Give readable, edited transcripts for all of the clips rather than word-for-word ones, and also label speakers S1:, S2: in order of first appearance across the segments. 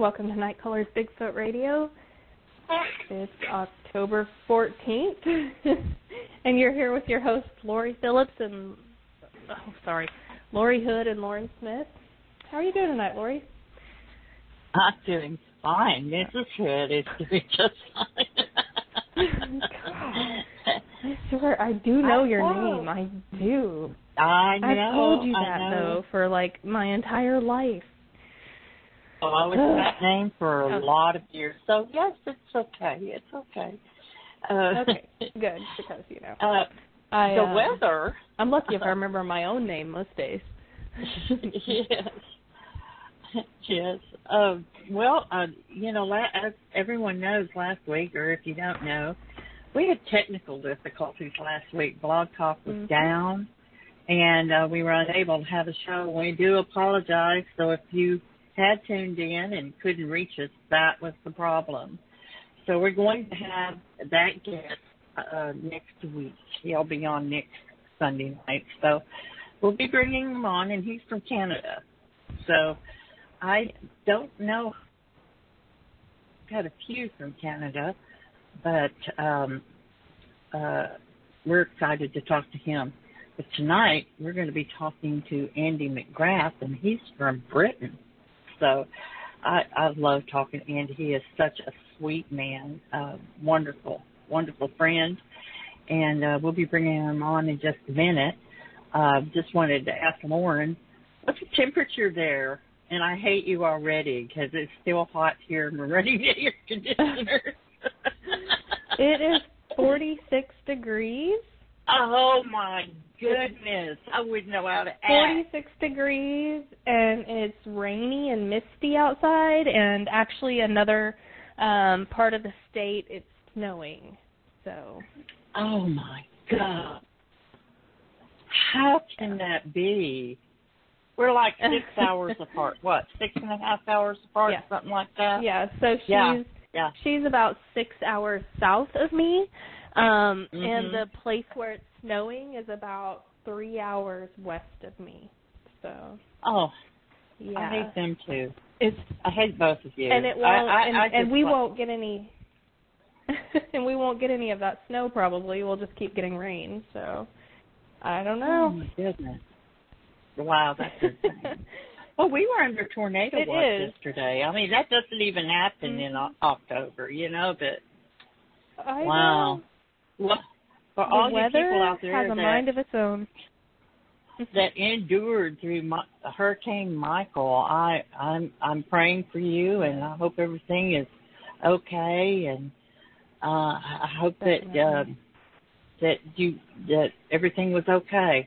S1: Welcome to Night Colors Bigfoot Radio. It's October 14th, and you're here with your hosts, Lori Phillips and, Lori Hood and Lauren Smith. How are you doing tonight, Lori?
S2: I'm doing fine. Mrs. Hood is doing just fine.
S1: God, I swear, I do know your name. I do.
S2: I know.
S1: I've told you that, though, for, my entire life.
S2: Oh, I was that name for a lot of years. So, yes, it's okay. It's okay.
S1: Okay, good, because,
S2: the weather.
S1: I'm lucky if I remember my own name most days.
S2: Yes. Yes. As everyone knows, last week, or if you don't know, we had technical difficulties last week. Blog Talk was down, and we were unable to have a show. We do apologize. So if you had tuned in and couldn't reach us, that was the problem. So we're going to have that guest next week. He'll be on next Sunday night. So we'll be bringing him on, and he's from Canada. So I don't know. I've had a few from Canada, but we're excited to talk to him. But tonight we're going to be talking to Andy McGrath, and he's from Britain. So I love talking to Andy. He is such a sweet man, wonderful, wonderful friend. And we'll be bringing him on in just a minute. Just wanted to ask Lauren, what's the temperature there? And I hate you already because it's still hot here and we're running the air conditioner.
S1: It is 46 degrees.
S2: Oh, my goodness. I wouldn't know how to act.
S1: 46 degrees, and it's rainy and misty outside, and actually another part of the state, it's snowing. So.
S2: Oh, my God. How can that be? We're like 6 hours apart. What, 6.5 hours apart, something like that?
S1: Yeah, so she's about 6 hours south of me. And the place where it's snowing is about 3 hours west of me. So.
S2: Oh.
S1: Yeah.
S2: I hate them too. I hate both of you.
S1: And it won't. And we won't get any. And we won't get any of that snow. Probably we'll just keep getting rain. So. I don't know.
S2: Oh my goodness. Wow, that's insane. Well, we were under tornado watch yesterday. I mean, that doesn't even happen in October, but.
S1: I
S2: wow.
S1: know.
S2: Well, for all you people out there
S1: has a mind of its own
S2: that endured through Hurricane Michael, I'm praying for you, and I hope everything is okay, and I hope that everything was okay.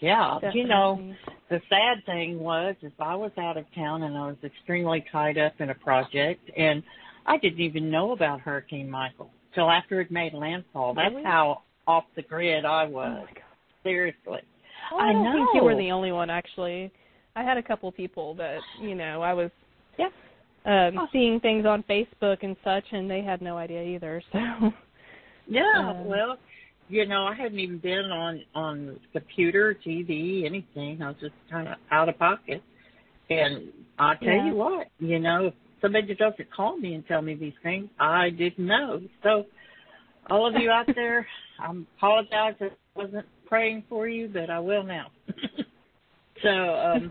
S1: Definitely.
S2: The sad thing is I was out of town and I was extremely tied up in a project, and I didn't even know about Hurricane Michael till after it made landfall. That's how off the grid I was. Oh my God. Seriously.
S1: Well, I don't think you were the only one, actually. I had a couple people that, I was seeing things on Facebook and such, and they had no idea either. So.
S2: Yeah, well, I hadn't even been on computer, TV, anything. I was just kind of out of pocket. And I'll tell you what, if somebody doesn't call me and tell me these things, I didn't know. So all of you out there, I apologize if I wasn't praying for you, but I will now. So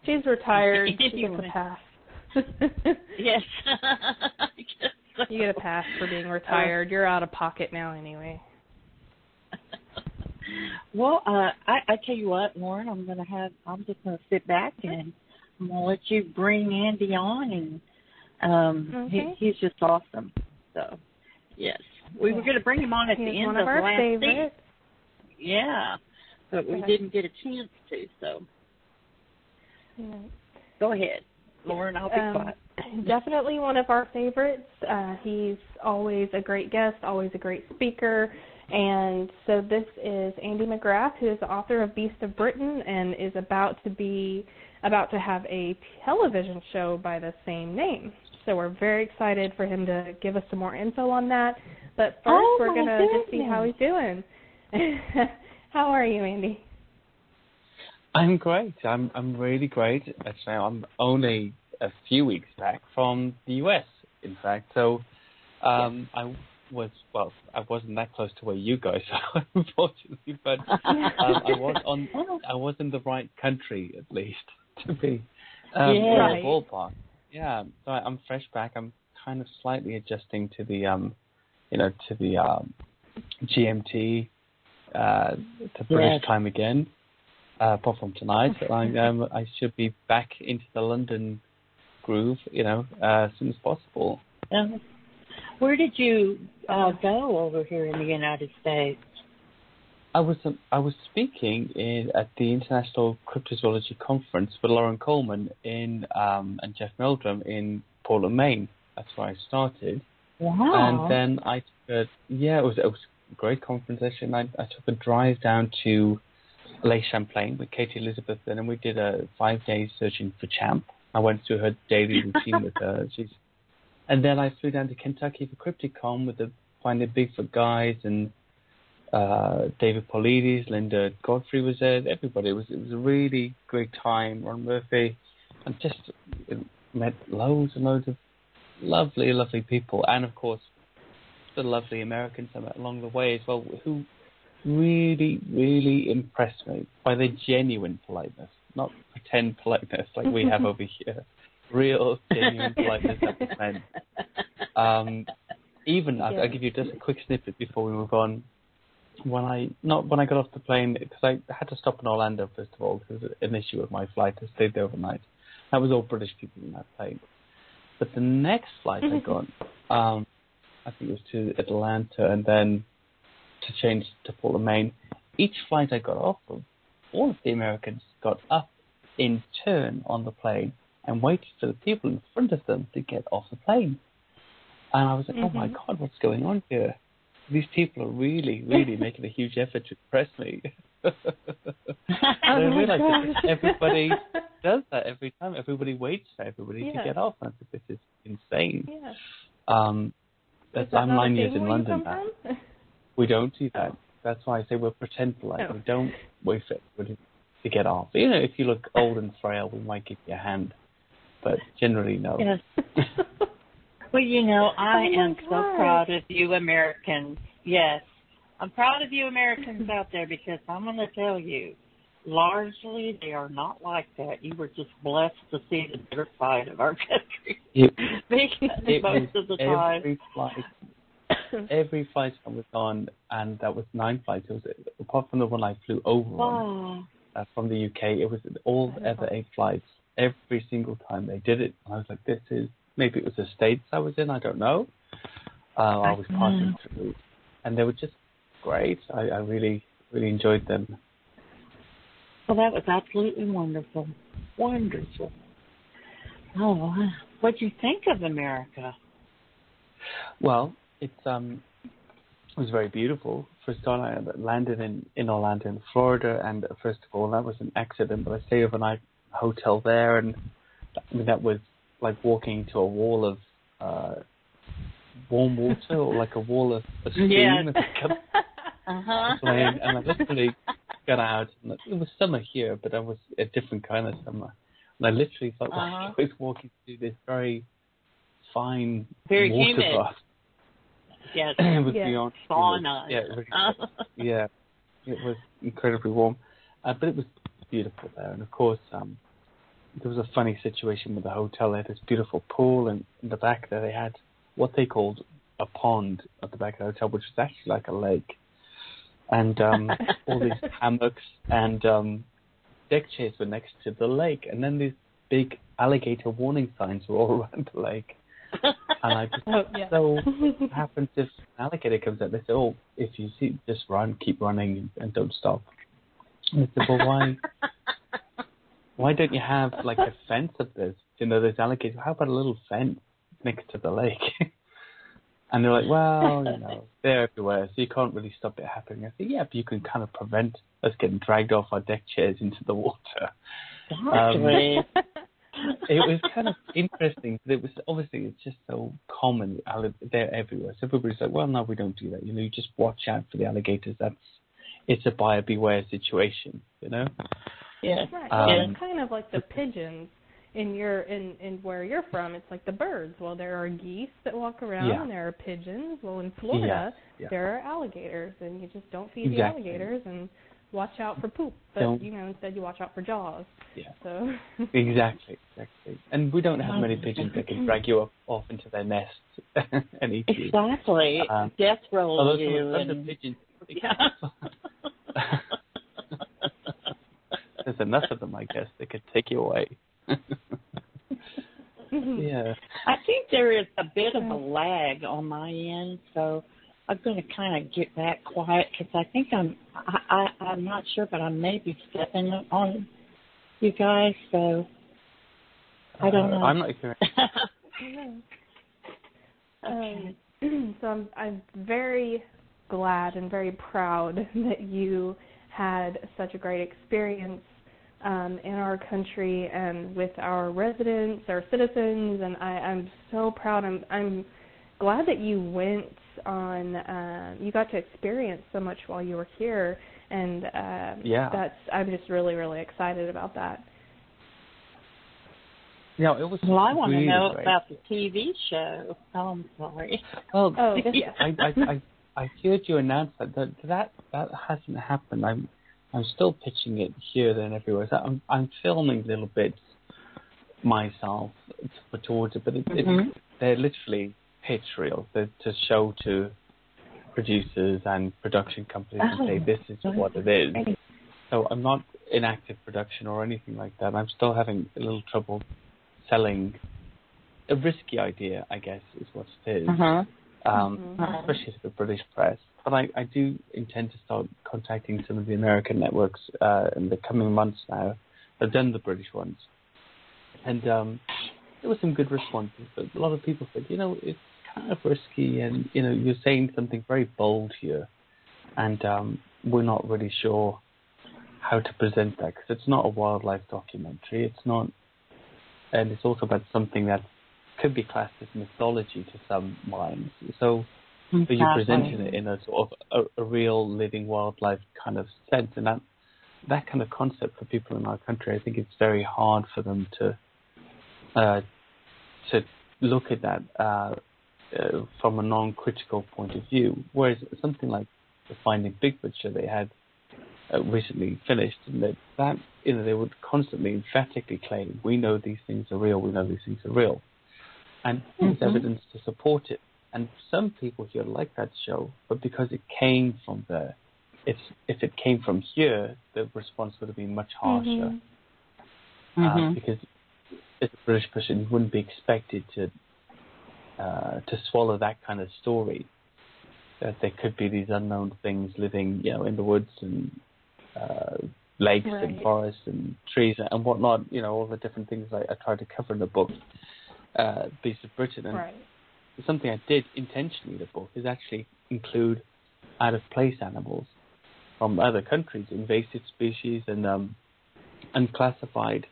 S1: she's retired. She gets a pass.
S2: Yes.
S1: You get a pass for being retired. You're out of pocket now anyway.
S2: Well, I tell you what, Lauren, I'm just going to sit back and I'm going to let you bring Andy on, and he's just awesome. So, yes. We were going to bring him on at the end of last season. Yeah, but we didn't get a chance to, so. Go ahead, Lauren, I'll be quiet.
S1: Definitely one of our favorites. He's always a great guest, always a great speaker. And so this is Andy McGrath, who is the author of Beast of Britain and is about to have a television show by the same name. So we're very excited for him to give us some more info on that. But first, we're going to just see how he's doing. How are you, Andy?
S3: I'm great. I'm really great. Actually, I'm only a few weeks back from the US, in fact. So I wasn't that close to where you guys are, unfortunately, but I was in the right country, at least, to be in the ballpark. Yeah, so I'm fresh back. I'm kind of slightly adjusting to the GMT, to British time again, apart from tonight. I should be back into the London groove, as soon as possible.
S2: Where did you go over here in the United States?
S3: I was speaking at the International Cryptozoology Conference with Lauren Coleman and Jeff Meldrum in Portland, Maine. That's where I started.
S2: Wow.
S3: And then it was a great conference session. I took a drive down to Lake Champlain with Katie Elizabeth, and we did a 5-day searching for Champ. I went through her daily routine with her. And then I flew down to Kentucky for CryptiCon with the Finding Bigfoot guys, and David Paulides, Linda Godfrey was there. Everybody. It was a really great time. Ron Murphy, and just met loads and loads of lovely, lovely people, and of course the lovely Americans I met along the way as well, who really, really impressed me by their genuine politeness, not pretend politeness like we have over here. Real, genuine politeness at the end. I'll give you just a quick snippet before we move on. When I got off the plane, because I had to stop in Orlando first of all, because an issue with my flight. I stayed there overnight. That was all British people in that plane. But the next flight I got, I think it was to Atlanta and then to change to Portland, Maine. Each flight I got off of, all of the Americans got up in turn on the plane and waited for the people in front of them to get off the plane. And I was like, oh my God, what's going on here? These people are really, really making a huge effort to impress me. And I realized that everybody does that every time. Everybody waits for everybody to get off. And I think this is insane. Yeah. I'm 9 years in London now. We don't do that. That's why I say we're pretend polite. We don't wait for everybody to get off. If you look old and frail, we might give you a hand. But generally, no.
S2: Yes. Well, I am so proud of you Americans. Yes. I'm proud of you Americans out there, because I'm going to tell you, largely they are not like that. You were just blessed to see the better side of our country. Most of the time.
S3: Every flight I was on, and that was 9 flights, apart from the one I flew over on, from the UK, it was all the other 8 flights. Every single time they did it, and I was like, maybe it was the States I was in, I don't know. I was passing through, and they were just great. I really, really enjoyed them.
S2: Well, that was absolutely wonderful. Wonderful. Oh, what'd you think of America?
S3: Well, it was very beautiful. First of all, I landed in Orlando, in Florida, and first of all, that was an accident, but I stayed overnight in a hotel there, and that was like walking into a wall of warm water, or like a wall of steam.
S2: Yes.
S3: And I literally got out. And it was summer here, but that was a different kind of summer. And I literally felt like I was walking through this very fine
S2: very
S3: water
S2: humid
S3: bath.
S2: Yes.
S3: It was beyond
S2: sauna.
S3: Yeah, it was incredibly warm, but it was beautiful there. And of course, there was a funny situation with the hotel. They had this beautiful pool, and in the back there they had what they called a pond at the back of the hotel, which was actually like a lake. And all these hammocks and deck chairs were next to the lake. And then these big alligator warning signs were all around the lake. And I just so happens if an alligator comes out, they say, "Oh, if you see, just run, keep running, and don't stop." And I said, "Well, why don't you have like a fence of this? There's alligators. How about a little fence next to the lake?" And they're like, "Well, they're everywhere, so you can't really stop it happening." I said, "Yeah, but you can kind of prevent us getting dragged off our deck chairs into the water." It was kind of interesting, but it was obviously it's just so common. They're everywhere, so everybody's like, "Well, no, we don't do that. You just watch out for the alligators. It's a buyer beware situation,
S2: Yeah.
S1: Right. It's kind of like the pigeons in where you're from, it's like the birds. Well, there are geese that walk around, and there are pigeons. Well, in Florida, there are alligators, and you just don't feed the alligators and watch out for poop. But instead you watch out for jaws. Yeah. So. Exactly.
S3: And we don't have many pigeons that can drag you off into their nests and eat you.
S2: Exactly. Death roll you.
S3: Those pigeons. There's enough of them, I guess, that could take you away. Yeah.
S2: I think there is a bit of a lag on my end, so I'm going to kind of get back quiet because I think I'm not sure, but I may be stepping on you guys, so I don't know.
S3: I'm not sure.
S2: Okay.
S1: So I'm very glad and very proud that you had such a great experience in our country and with our residents, our citizens, and I'm so proud. I'm glad that you went on. You got to experience so much while you were here, and I'm just really, really excited about that.
S3: Yeah, it was.
S2: Well, I want to know about the TV show. Oh, I'm sorry.
S3: Well, I heard you announce that hasn't happened. I'm still pitching it here, there, and everywhere. So I'm filming little bits myself to put towards it, but they're literally pitch reels. They're to show to producers and production companies and say this is what it is. So I'm not in active production or anything like that. I'm still having a little trouble selling a risky idea, I guess, is what it is. Especially to the British press. But I do intend to start contacting some of the American networks in the coming months now. I've done the British ones. And there were some good responses, but a lot of people said, it's kind of risky and, you're saying something very bold here. And we're not really sure how to present that because it's not a wildlife documentary. It's not, and it's also about something that could be classed as mythology to some minds. So you're presenting it in a sort of a real living wildlife kind of sense, and that kind of concept for people in our country, I think it's very hard for them to look at that from a non-critical point of view. Whereas something like the Finding Bigfoot show they had recently finished, and that they would constantly emphatically claim, we know these things are real, we know these things are real. And there's evidence to support it. And some people here like that show, but because it came from there, if it came from here, the response would have been much harsher. Because as a British person, you wouldn't be expected to swallow that kind of story. That there could be these unknown things living, in the woods and lakes and forests and trees and whatnot. All the different things I tried to cover in the book. Beasts of Britain, and something I did intentionally in the book is actually include out-of-place animals from other countries, invasive species and unclassified,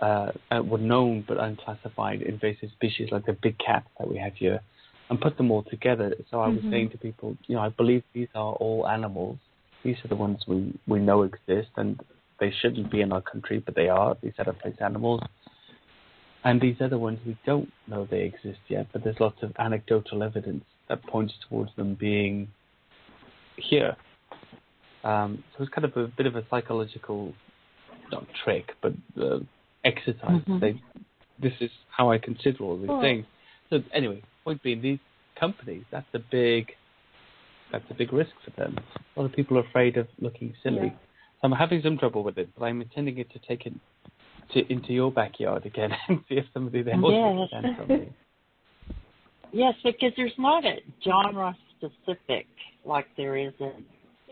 S3: were known but unclassified invasive species like the big cat that we have here, and put them all together. So I was saying to people, I believe these are all animals. These are the ones we know exist, and they shouldn't be in our country, but they are. These out-of-place animals. And these other ones, we don't know they exist yet, but there's lots of anecdotal evidence that points towards them being here. So it's kind of a bit of a psychological, not trick, but exercise. This is how I consider all these things. So anyway, point being, these companies, that's a big risk for them. A lot of people are afraid of looking silly. Yeah. So I'm having some trouble with it, but I'm intending it to take it into your backyard again and see if somebody there wants to present something.
S2: Yes, because there's not a genre specific like there is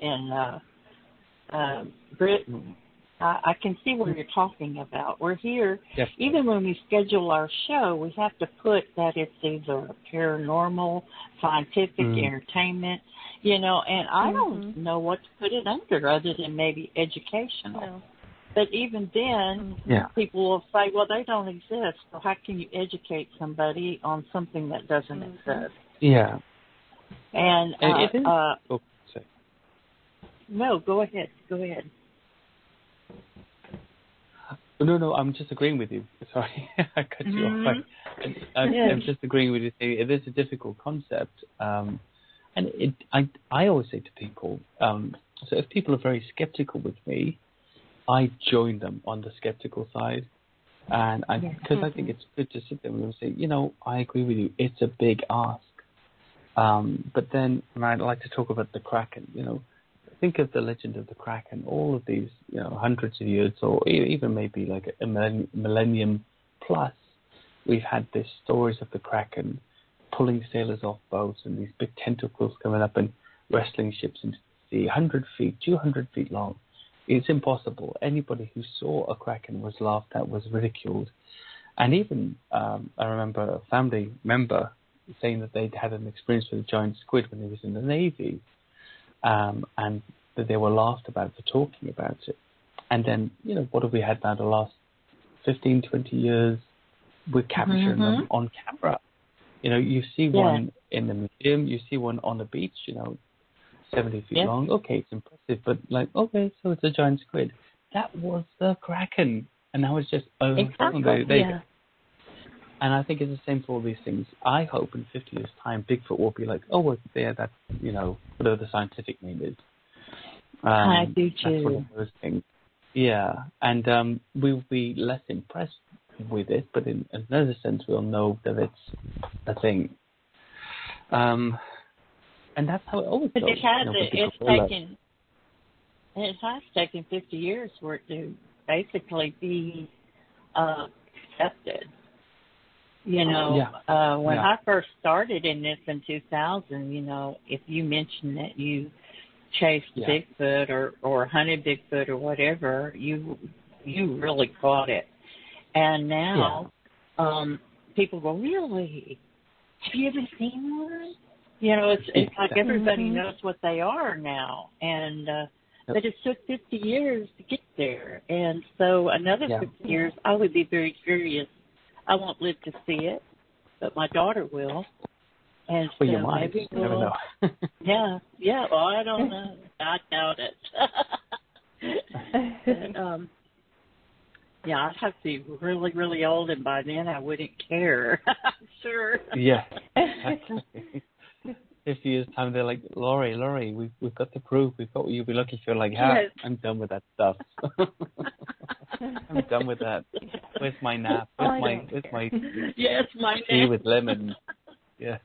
S2: in Britain. I can see what you're talking about. We're here, even when we schedule our show, we have to put that it's either paranormal, scientific, entertainment, and I don't know what to put it under other than maybe educational. No. But even then, people will say, well, they don't exist. So how can you educate somebody on something that doesn't exist?
S3: Yeah.
S2: And no, go ahead.
S3: No, I'm just agreeing with you. Sorry, I cut you off. I'm just agreeing with you. It is a difficult concept, and I always say to people, so if people are very skeptical with me, I join them on the skeptical side, and because I think it's good to sit there and say, I agree with you. It's a big ask, but then, and I'd like to talk about the Kraken. Think of the legend of the Kraken. All of these, hundreds of years, or even maybe like a millennium plus, we've had these stories of the Kraken pulling sailors off boats and these big tentacles coming up and wrestling ships into the sea, 100 feet, 200 feet long. It's impossible. Anybody who saw a Kraken was laughed at, was ridiculed. And even, I remember a family member saying that they'd had an experience with a giant squid when he was in the Navy. And that they were laughed about for talking about it. And then, what have we had now the last 15, 20 years? We're capturing them on camera. You see one in the museum, you see one on the beach, 70 feet long. Okay, it's impressive, but okay, so it's a giant squid. That was the Kraken. And now it's just,
S2: exactly.
S3: And I think it's the same for all these things. I hope in 50 years' time, Bigfoot will be like, well, there, that's, whatever the scientific name is.
S2: I do too.
S3: That's one of those things. Yeah, and we'll be less impressed with it, but in another sense, we'll know that it's a thing. And that's how it always goes.
S2: But it has taken 50 years for it to basically be accepted. When I first started in this in 2000, if you mentioned that you chased Bigfoot or hunted Bigfoot or whatever, you really caught it. And now people go, really? Have you ever seen one? It's like everybody knows what they are now. And but it took 50 years to get there. And so another 50 years, I would be very curious. I won't live to see it, but my daughter will. And
S3: well, you might. You never know.
S2: Well, I don't know. I doubt it. But, I'd have to be really, really old, and by then I wouldn't care. I'm sure.
S3: Yeah. 50 years time, they're like, Laurie, we've got the proof. We've got what you'll be looking for. Like, I'm done with that stuff. I'm done with that. Where's my nap? Where's my
S2: my
S3: tea
S2: nap
S3: with lemon? Yeah.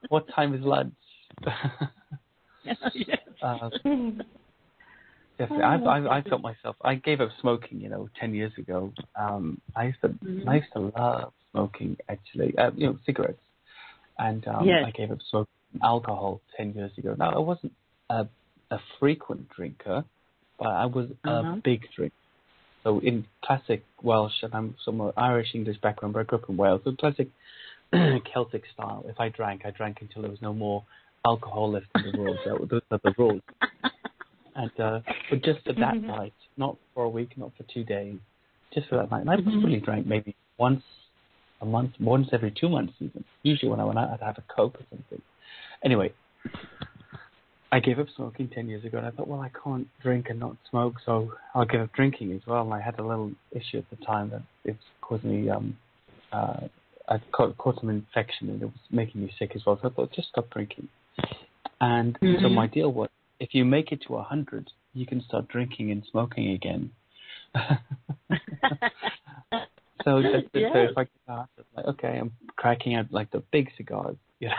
S3: What time is lunch? I got myself. I gave up smoking, 10 years ago. I used to love smoking actually. Cigarettes, and I gave up smoking alcohol 10 years ago. Now I wasn't a frequent drinker, but I was a big drinker. So in classic Welsh, and I'm from Irish English background, but I grew up in Wales. So classic Celtic style. If I drank until there was no more alcohol left in the world. Those are the rules. And but just for that night, not for a week, not for 2 days, just for that night. And I really drank maybe once a month, once every 2 months even. Usually when I went out, I'd have a Coke or something. Anyway, I gave up smoking 10 years ago, and I thought, well, I can't drink and not smoke, so I'll give up drinking as well. And I had a little issue at the time that it was causing me, I caught some infection, and it was making me sick as well. So I thought, just stop drinking. And so my deal was, if you make it to 100, you can start drinking and smoking again. So that's it. So if I get past it, like, okay, I'm cracking out like the big cigars, and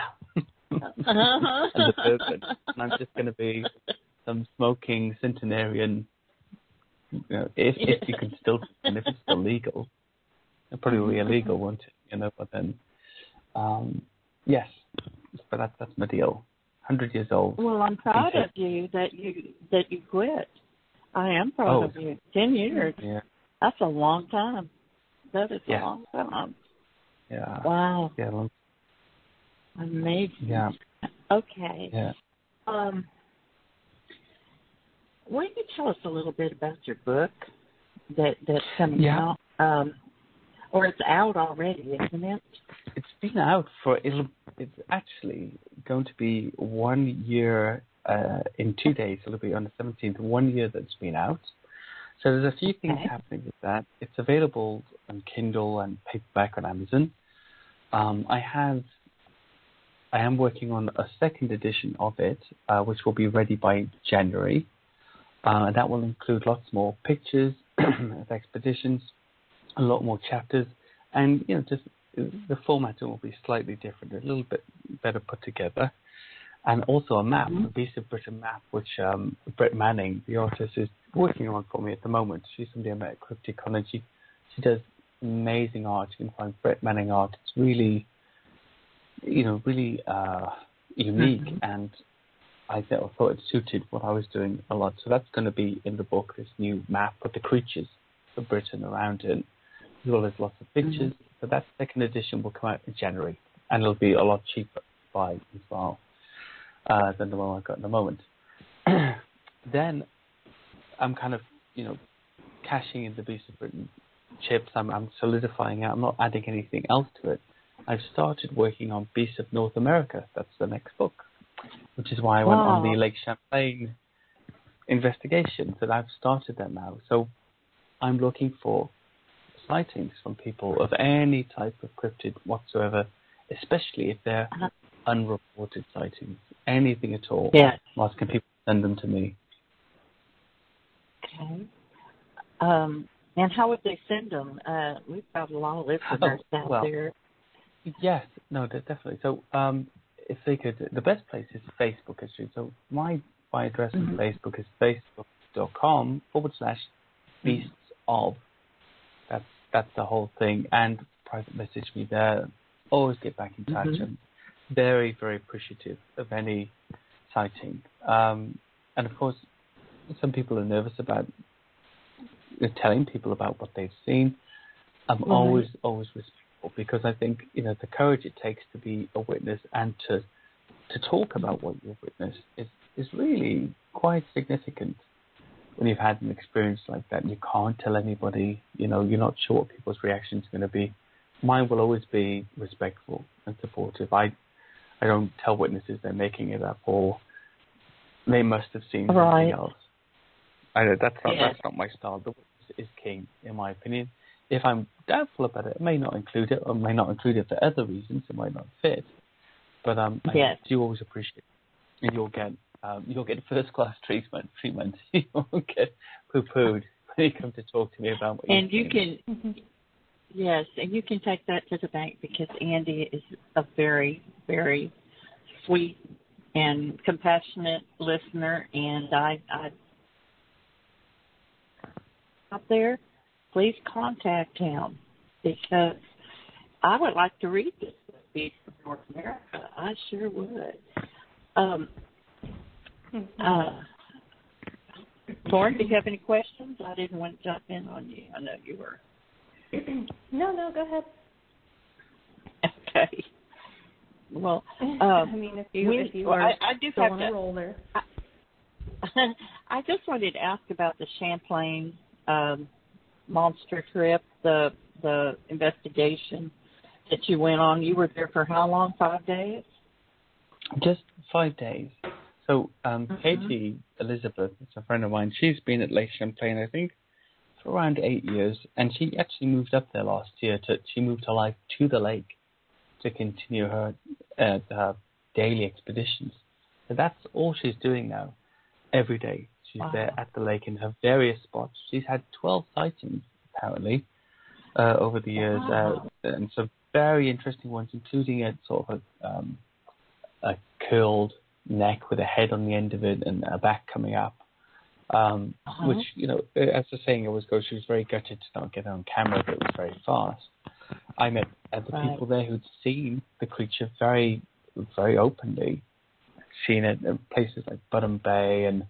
S3: the bourbon, and I'm just going to be some smoking centenarian. If you can still, and if it's still legal, it'll probably be illegal, won't it? But then, yes, but that's my deal. 100 years old.
S2: Well, I'm proud of you that you quit. I am proud of you. 10 years.
S3: Yeah.
S2: That's a long time. That is a long time.
S3: Yeah.
S2: Wow.
S3: Yeah.
S2: Amazing.
S3: Yeah.
S2: Okay.
S3: Yeah.
S2: Why don't you tell us a little bit about your book that's coming out? Or it's out already, isn't it?
S3: It's been out it's actually going to be 1 year in 2 days. It'll be on the 17th, 1 year that's been out. So there's a few things happening with that. It's available on Kindle and paperback on Amazon. I am working on a second edition of it, which will be ready by January. And that will include lots more pictures of expeditions, a lot more chapters, and just the format will be slightly different, a little bit better put together, and also a map, a Beast of Britain map, which Brett Manning, the artist, is working on for me at the moment. She's somebody I met at Crypticon, and she does amazing art. You can find Brett Manning art. It's really, really unique, and I thought it suited what I was doing a lot. So that's going to be in the book, this new map of the creatures of Britain around it, as well as lots of pictures. So that second edition will come out in January, and it'll be a lot cheaper to buy as well than the one I've got at the moment. Then I'm kind of, cashing in the Beast of Britain chips. I'm solidifying it. I'm not adding anything else to it. I've started working on Beasts of North America. That's the next book, which is why I went on the Lake Champlain investigation. So I've started that now. So I'm looking for sightings from people of any type of cryptid whatsoever, especially if they're unreported sightings, anything at all.
S2: Yeah.
S3: I'm asking people to send them to me.
S2: Okay. And how would they send them? We've got a lot of listeners out there.
S3: Yes, no, definitely. So if they could, the best place is Facebook history. So my address on Facebook is facebook.com/beasts of. That's the whole thing. And private message me there. Always get back in touch. I'm very, very appreciative of any sighting. And of course, some people are nervous about telling people about what they've seen. I'm always respectful, because I think the courage it takes to be a witness and to talk about what you've witnessed is really quite significant. When you've had an experience like that, and you can't tell anybody, you're not sure what people's reactions are going to be. Mine will always be respectful and supportive. I don't tell witnesses they're making it up, or they must have seen something else. That's not my style. The witness is king, in my opinion. If I'm doubtful about it, I may not include it, or may not include it for other reasons. It might not fit. But I do always appreciate it. And you'll get first-class treatment. You won't get poo-pooed when you come to talk to me about what
S2: and you can. Yes, and you can take that to the bank, because Andy is a very, very sweet and compassionate listener, and I out there, please contact him, because I would like to read this Beast of North America. I sure would. Lauren, do you have any questions? I didn't want to jump in on you. I know you were.
S1: No, go ahead.
S2: Okay. Well,
S1: I mean, if you are
S2: I do
S1: still
S2: have
S1: on a roll there.
S2: I just wanted to ask about the Champlain monster trip, the investigation that you went on. You were there for how long? 5 days?
S3: Just 5 days. So Katie Elizabeth, it's a friend of mine, she's been at Lake Champlain, I think, for around 8 years, and she actually moved up there last year. She moved her life to the lake to continue her daily expeditions. So that's all she's doing now, every day. She's there at the lake in her various spots. She's had 12 sightings, apparently, over the years, and some very interesting ones, including a sort of a curled neck with a head on the end of it and a back coming up, which, as the saying always goes, she was very gutted to not get it on camera, but it was very fast. I met other people there who'd seen the creature very, very openly, seen it in places like Bottom Bay and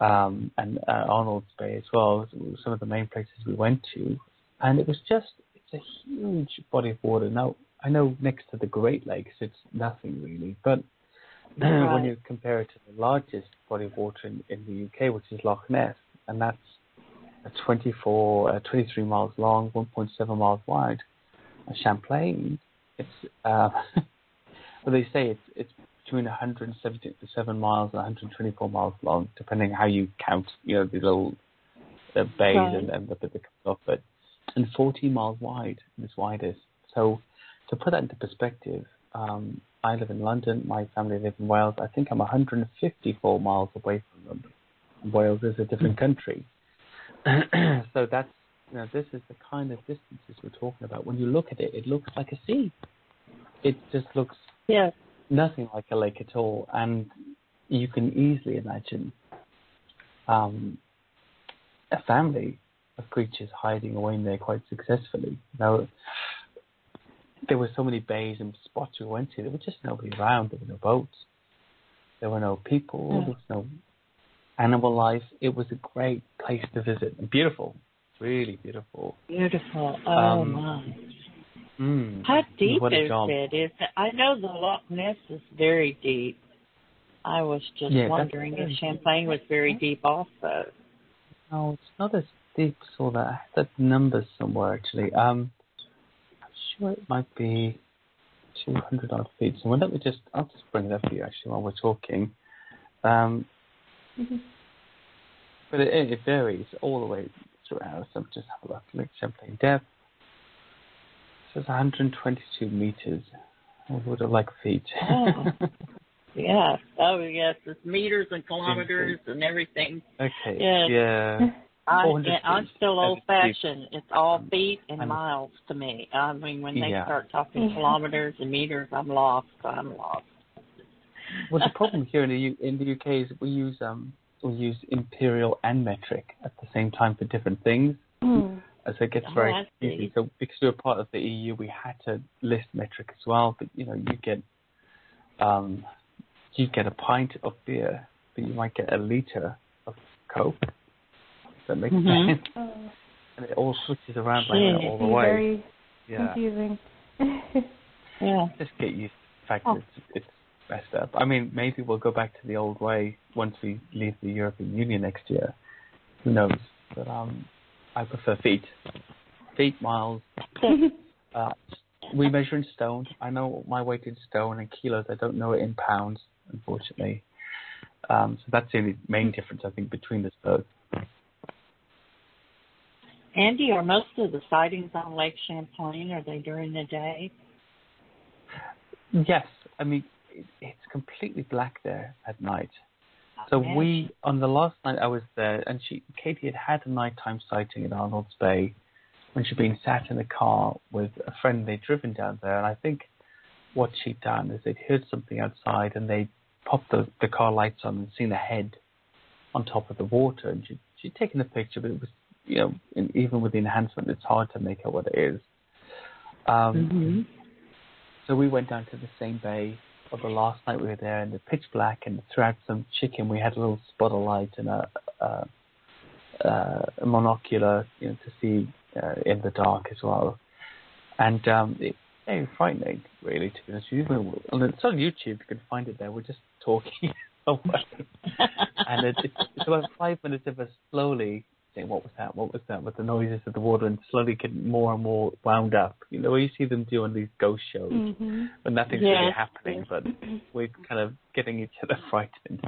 S3: Arnold's Bay as well, some of the main places we went to, and it's a huge body of water. Now, I know next to the Great Lakes it's nothing really, but when you compare it to the largest body of water in the UK, which is Loch Ness, and that's 23 miles long, 1.7 miles wide. Champlain, it's they say it's between 177 miles and 124 miles long, depending how you count, the little the bays and the bit that comes off it, and 14 miles wide, its widest. So to put that into perspective, I live in London, my family live in Wales. I think I'm 154 miles away from them. Wales is a different country. So that's, this is the kind of distances we're talking about. When you look at it, it looks like a sea. It just looks nothing like a lake at all. And you can easily imagine a family of creatures hiding away in there quite successfully. Now, there were so many bays and spots we went to. There was just nobody around. There were no boats. There were no people. There was no animal life. It was a great place to visit. And beautiful. Really beautiful.
S2: Beautiful. Oh, my. How deep is it? I know the Loch Ness is very deep. I was just wondering if Champlain was very deep also.
S3: No, it's not as deep as all that. I have the numbers somewhere, actually. I'm sure it might be 200 odd feet. So I'll just bring it up for you, actually, while we're talking. But it varies all the way throughout. So just have a look. Lake Champlain depth. So it's 122 meters. I would have liked feet.
S2: Oh. Yeah. Oh, yes. It's meters and kilometers and everything.
S3: Okay.
S2: Yes.
S3: Yeah.
S2: I'm still old-fashioned. It's all feet and miles to me. I mean, when they start talking kilometers and meters, I'm lost. Well,
S3: the problem here in the UK is we use imperial and metric at the same time for different things. So it gets very easy. So because we were part of the EU, we had to list metric as well. But you get a pint of beer, but you might get a liter of Coke. Does that make sense? And it all switches around like that all the way.
S1: Very confusing.
S3: Just get used to the fact that it's messed up. I mean, maybe we'll go back to the old way once we leave the European Union next year. Who knows? But I prefer feet. Feet, miles. We measure in stone. I know my weight in stone and kilos. I don't know it in pounds, unfortunately. So that's the only main difference, I think, between us both.
S2: Andy, are most of the sightings on Lake Champlain, are they during the day?
S3: Yes. I mean, it's completely black there at night. So on the last night I was there, and Katie had a nighttime sighting in Arnold's Bay when she'd been sat in a car with a friend. They'd driven down there, and I think what she'd done is they'd heard something outside, and they popped the car lights on and seen a head on top of the water, and she'd taken a picture, but it was, even with the enhancement, it's hard to make out what it is. So we went down to the same bay of the last night we were there, and the pitch black, and threw out some chicken. We had a little spot of light and a monocular, to see in the dark as well. And it's very frightening, really, to be honest with you. And it's on YouTube, you can find it there. We're just talking away. And it's about 5 minutes of us slowly saying, what was that, with the noises of the water, and slowly getting more and more wound up. Where you see them doing these ghost shows, when nothing's really happening, but we're kind of getting each other frightened.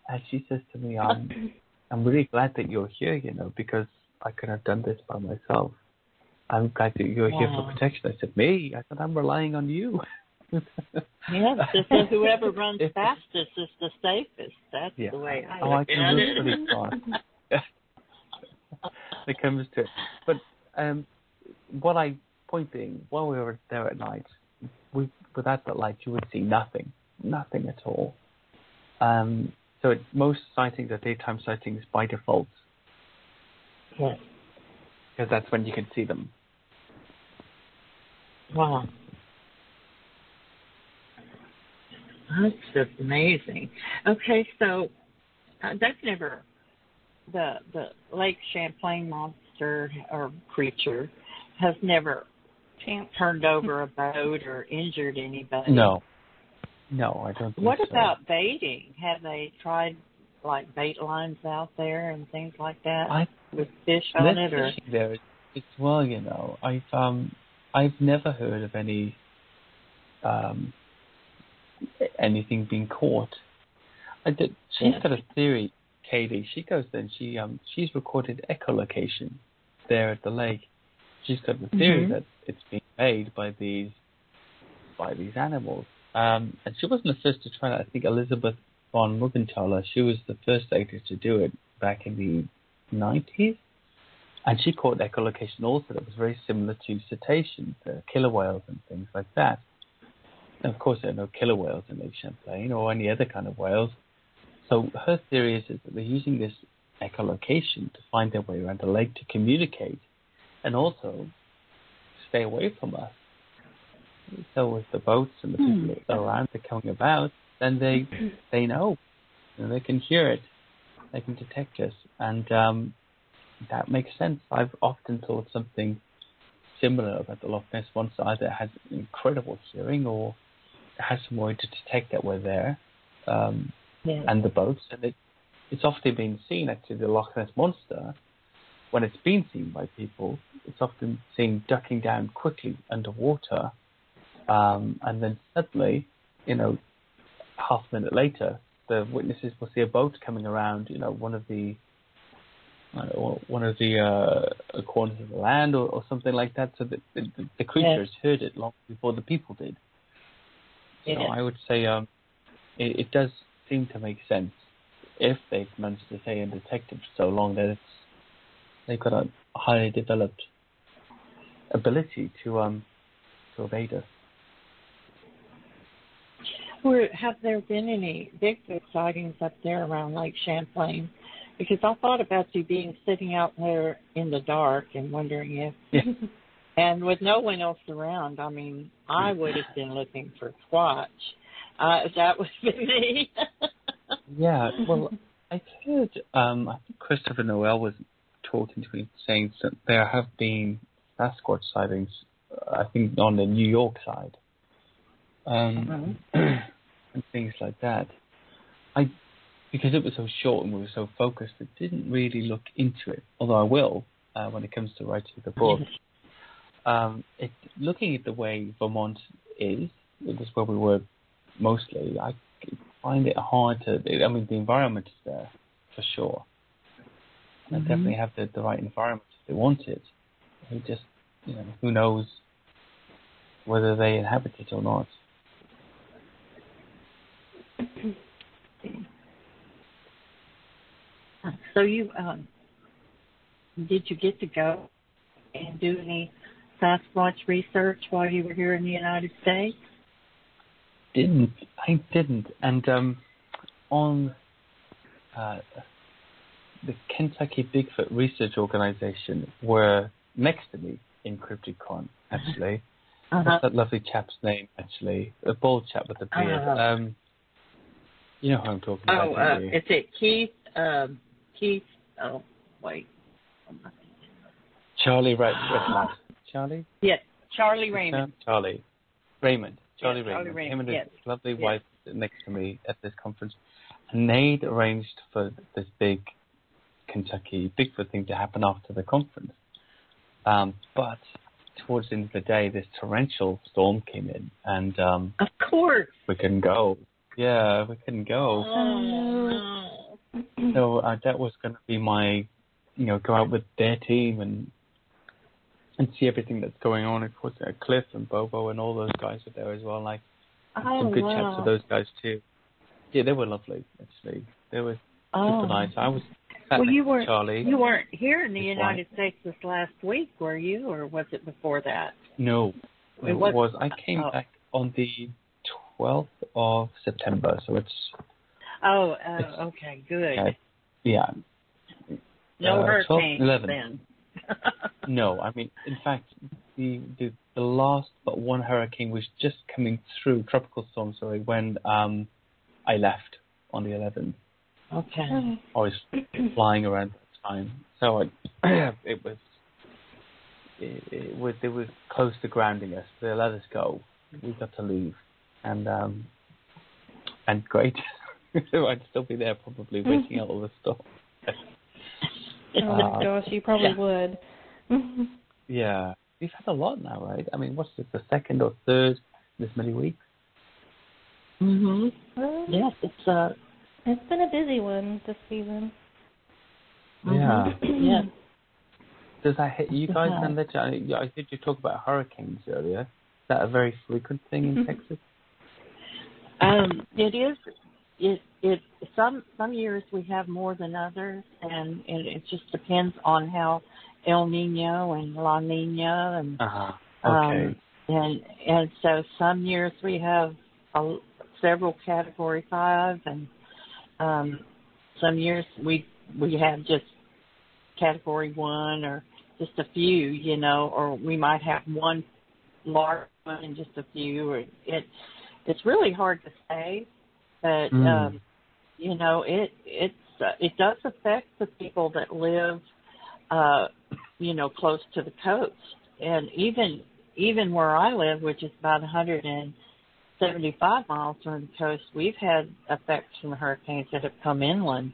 S3: And she says to me, I'm really glad that you're here, because I couldn't have done this by myself. I'm glad that you're here for protection. I said, me? I said, I'm relying on you.
S2: Whoever runs fastest is the safest. That's the way I
S3: can move really fast. It comes to it. But point being, while we were there at night, without that light, you would see nothing at all. So most sightings are daytime sightings by default.
S2: Yes.
S3: Because that's when you can see them.
S2: Wow. That's just amazing. Okay, so that's never... The Lake Champlain monster or creature has never turned over a boat or injured anybody.
S3: No, I don't think
S2: What
S3: so.
S2: about baiting? Have they tried like bait lines out there and things like that with fish on it? Or
S3: there, it's well, I've never heard of anything being caught. She's got a theory, Katie, she goes there and she's recorded echolocation there at the lake. She's got the theory that it's being made by these animals. And she wasn't the first to try that. I think Elizabeth von Muggenthaler, she was the first lady to do it back in the 90s. And she caught echolocation also that was very similar to cetaceans, killer whales and things like that. And of course, there are no killer whales in Lake Champlain or any other kind of whales. So her theory is that they're using this echolocation to find their way around the lake to communicate and also stay away from us. So with the boats and the people that are around, they're coming about, then they know. And they can hear it. They can detect us. And that makes sense. I've often thought something similar about the Loch Ness Monster. Either it has incredible hearing or it has some way to detect that we're there. And the boats. And it's often been seen, actually, the Loch Ness Monster, when it's been seen by people, it's often seen ducking down quickly underwater. And then suddenly, half a minute later, the witnesses will see a boat coming around, one of the corners of the land or something like that. So the creatures heard it long before the people did. So I would say it does seem to make sense if they've managed to stay undetected for so long that they've got a highly developed ability to evade us.
S2: Have there been any Bigfoot sightings up there around Lake Champlain? Because I thought about you sitting out there in the dark and wondering if, and with no one else around, I mean, I would have been looking for Squatch. That would be me.
S3: Yeah, well, I've heard, I think Christopher Noel was talking to me saying that there have been Sasquatch sightings, I think on the New York side. And things like that. Because it was so short and we were so focused, I didn't really look into it. Although I will when it comes to writing the book. Looking at the way Vermont is, it was where we were mostly. I find it hard to. The environment is there for sure. They definitely have the right environment if they want it. They just, who knows whether they inhabit it or not.
S2: So did you get to go and do any Sasquatch research while you were here in the United States?
S3: I didn't. And on the Kentucky Bigfoot Research Organization were next to me in CryptiCon, actually. What's that lovely chap's name, actually? A bald chap with a beard. You know who I'm talking about,
S2: is it Keith? Keith, oh, wait.
S3: Charlie Raymond. Charlie?
S2: Yes, Charlie Raymond.
S3: Charlie Raymond.
S2: Charlie Raymond.
S3: Him and his lovely wife next to me at this conference. And they'd arranged for this big Kentucky Bigfoot thing to happen after the conference. But towards the end of the day, this torrential storm came in. And
S2: of course.
S3: We couldn't go. Yeah, we couldn't go.
S2: Oh.
S3: So that was going to be my, go out with their team and see everything that's going on. Of course, Cliff and Bobo and all those guys were there as well. Some good chats with those guys too. Yeah, they were lovely, actually. They were super nice. I was Charlie.
S2: You weren't here in the United States this last week, were you, or was it before that?
S3: No, it was. I came back on the 12th of September, so it's...
S2: okay, good.
S3: Yeah.
S2: No hurricanes then.
S3: No, in fact, the last but one hurricane was just coming through, tropical storm, when I left on the 11th.
S2: Okay.
S3: I was flying around at the time, so it was close to grounding us. They let us go. We got to leave, and great. I'd still be there probably waiting out all the stuff.
S1: Oh gosh, you probably would.
S3: Yeah, we've had a lot now, right? What's this, the second or third this many weeks?
S2: Yes, it's
S1: been a busy one this season.
S3: Yeah.
S2: Yes.
S3: Does that hit you guys? And I heard you talk about hurricanes earlier. Is that a very frequent thing in Texas?
S2: It is. It some years we have more than others, and it just depends on how El Nino and La Nina and
S3: okay.
S2: And so some years we have several Category 5, and some years we have just Category 1 or just a few, you know, or we might have one large one and just a few. Or it's really hard to say, but you know, it does affect the people that live, you know, close to the coast, and even where I live, which is about 175 miles from the coast, we've had effects from hurricanes that have come inland.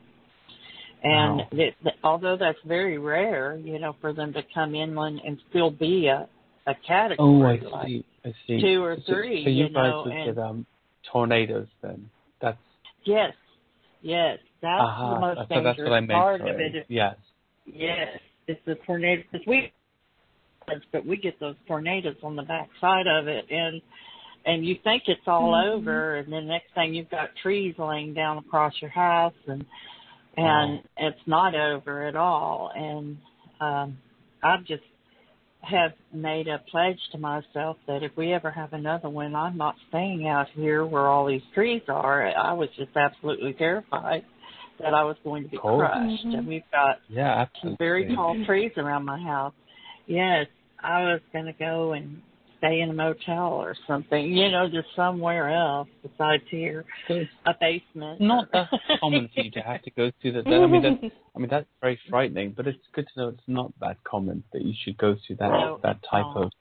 S2: And although that's very rare, you know, for them to come inland and still be a category,
S3: I see.
S2: 2 or 3,
S3: so you guys
S2: know.
S3: would get tornadoes then? That's
S2: yes. That's the most dangerous part of it.
S3: Yes,
S2: it's the tornado, because we get those tornadoes on the back side of it, and you think it's all over, and then next thing you've got trees laying down across your house, and it's not over at all. And I've just have made a pledge to myself that if we ever have another one, I'm not staying out here where all these trees are. I was just absolutely terrified that I was going to be crushed. And we've got some very tall trees around my house. Yes, I was going to go and stay in a motel or something, you know, just somewhere else besides here, a basement.
S3: Not that common for you to have to go through that. I mean, that's very frightening, but it's good to know it's not that common that you should go through that type of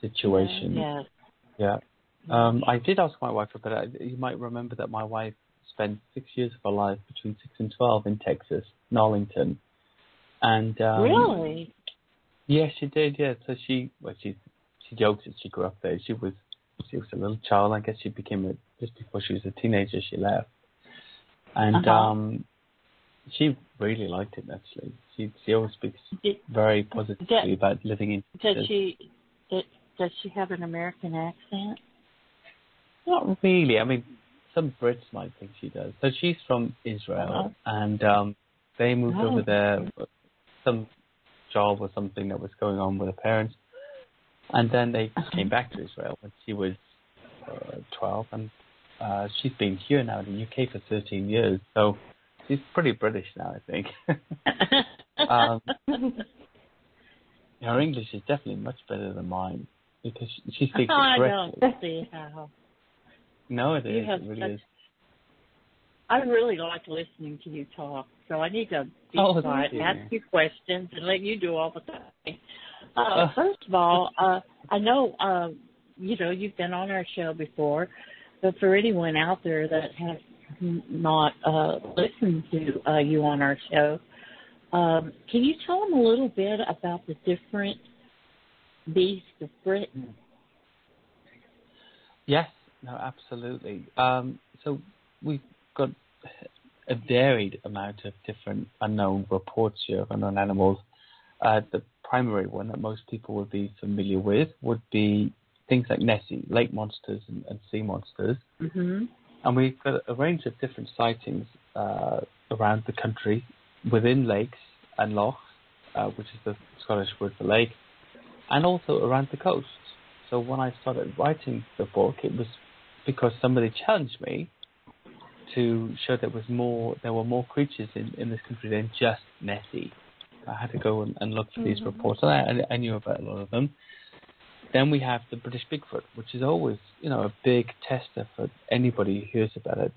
S3: situation.
S2: Yes.
S3: Yeah. I did ask my wife about it. You might remember that my wife spent 6 years of her life between 6 and 12 in Texas, in Arlington. And
S2: really?
S3: Yeah, she did. Yeah, so she jokes that she grew up there. She was a little child. I guess she became just before she was a teenager. She left, and she really liked it. Actually, she always speaks very positively about living in Texas.
S2: Does she have an American accent?
S3: Not really. I mean, some Brits might think she does. So she's from Israel, and they moved over there. Some job or something that was going on with her parents. And then they came back to Israel when she was 12, and she's been here now in the UK for 13 years, so she's pretty British now, I think. Her English is definitely much better than mine, because she speaks it correctly.
S2: I don't see how.
S3: No, it is. It really is.
S2: I really like listening to you talk, so I need to be quiet, ask you questions, and let you do all the talking. First of all, I know, you know, you've been on our show before, but for anyone out there that has not listened to you on our show, can you tell them a little bit about the different beasts of Britain?
S3: Yes, no, absolutely. So we've got a varied amount of different unknown reports here of unknown animals. The primary one that most people would be familiar with would be things like Nessie, lake monsters and sea monsters. Mm-hmm. And we've got a range of different sightings around the country, within lakes and lochs, which is the Scottish word for lake, and also around the coast. So when I started writing the book, it was because somebody challenged me to show there were more creatures in this country than just Nessie. I had to go and look for these reports, and I knew about a lot of them. Then we have the British Bigfoot, which is always, you know, a big tester for anybody who hears about it.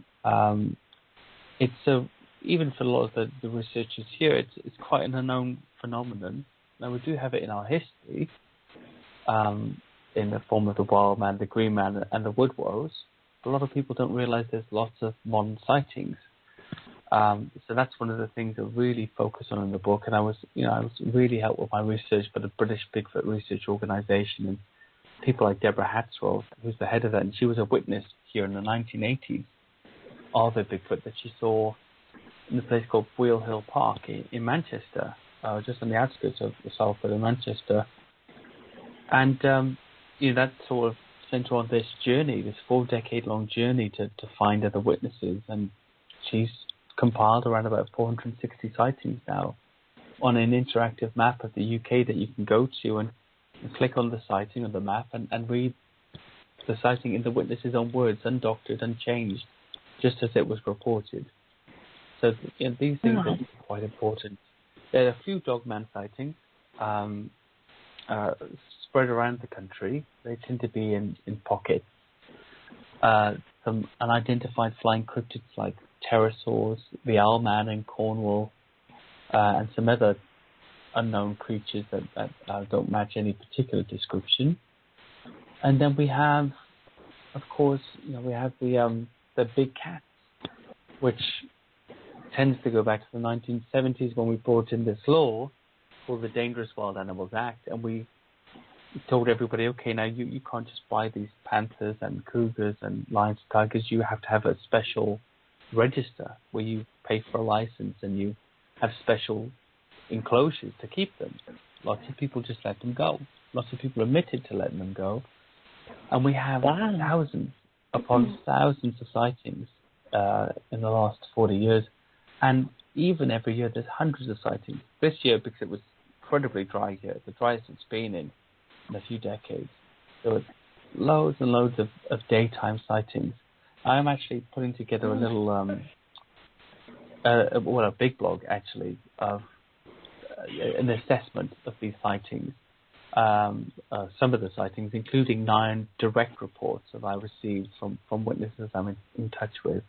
S3: Even for a lot of the researchers here, it's quite an unknown phenomenon. Now, we do have it in our history, in the form of the wild man, the green man, and the wood woes. A lot of people don't realize there's lots of modern sightings. So that's one of the things I really focus on in the book. And I was really helped with my research by the British Bigfoot Research Organisation and people like Deborah Hatswell, who's the head of that. And she was a witness here in the 1980s of a Bigfoot that she saw in a place called Wheel Hill Park in Manchester, just on the outskirts of Salford and Manchester. And that sort of sent her on this journey, this 4-decade-long journey to find other witnesses. And she's compiled around about 460 sightings now on an interactive map of the UK that you can go to and click on the sighting on the map and read the sighting in the witness's own words, undoctored, unchanged, just as it was reported. So these things are quite important. There are a few dogman sightings spread around the country. They tend to be in pockets. Some unidentified flying cryptids like pterosaurs, the owlman in Cornwall, and some other unknown creatures that don't match any particular description. And then we have, of course, we have the big cats, which tends to go back to the 1970s when we brought in this law called the Dangerous Wild Animals Act, and we told everybody, okay, now you can't just buy these panthers and cougars and lions and tigers. You have to have a special register where you pay for a license and you have special enclosures to keep them. Lots of people just let them go. Lots of people admitted to letting them go. And we have thousands upon thousands of sightings in the last 40 years. And even every year, there's hundreds of sightings. This year, because it was incredibly dry here, the driest it's been in a few decades, there were loads and loads of daytime sightings. I'm actually putting together a little, a big blog, actually, of an assessment of these sightings. Some of the sightings, including 9 direct reports that I received from witnesses I'm in touch with,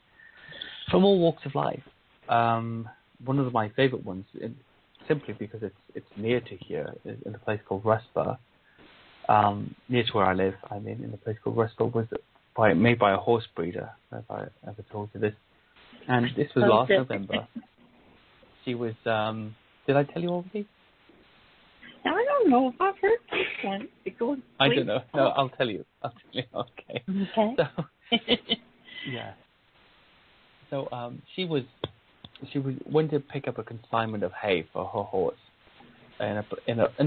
S3: from all walks of life. One of my favourite ones, simply because it's near to here, in a place called Rusper, near to where I live. I mean, in a place called Rusper, was made by a horse breeder. Have I ever told you this? And this was last November. She was. Did I tell you all of these?
S2: I don't know if I've heard this one.
S3: I don't know. No, I'll tell you. Okay.
S2: Okay.
S3: So, yeah. So she went to pick up a consignment of hay for her horse in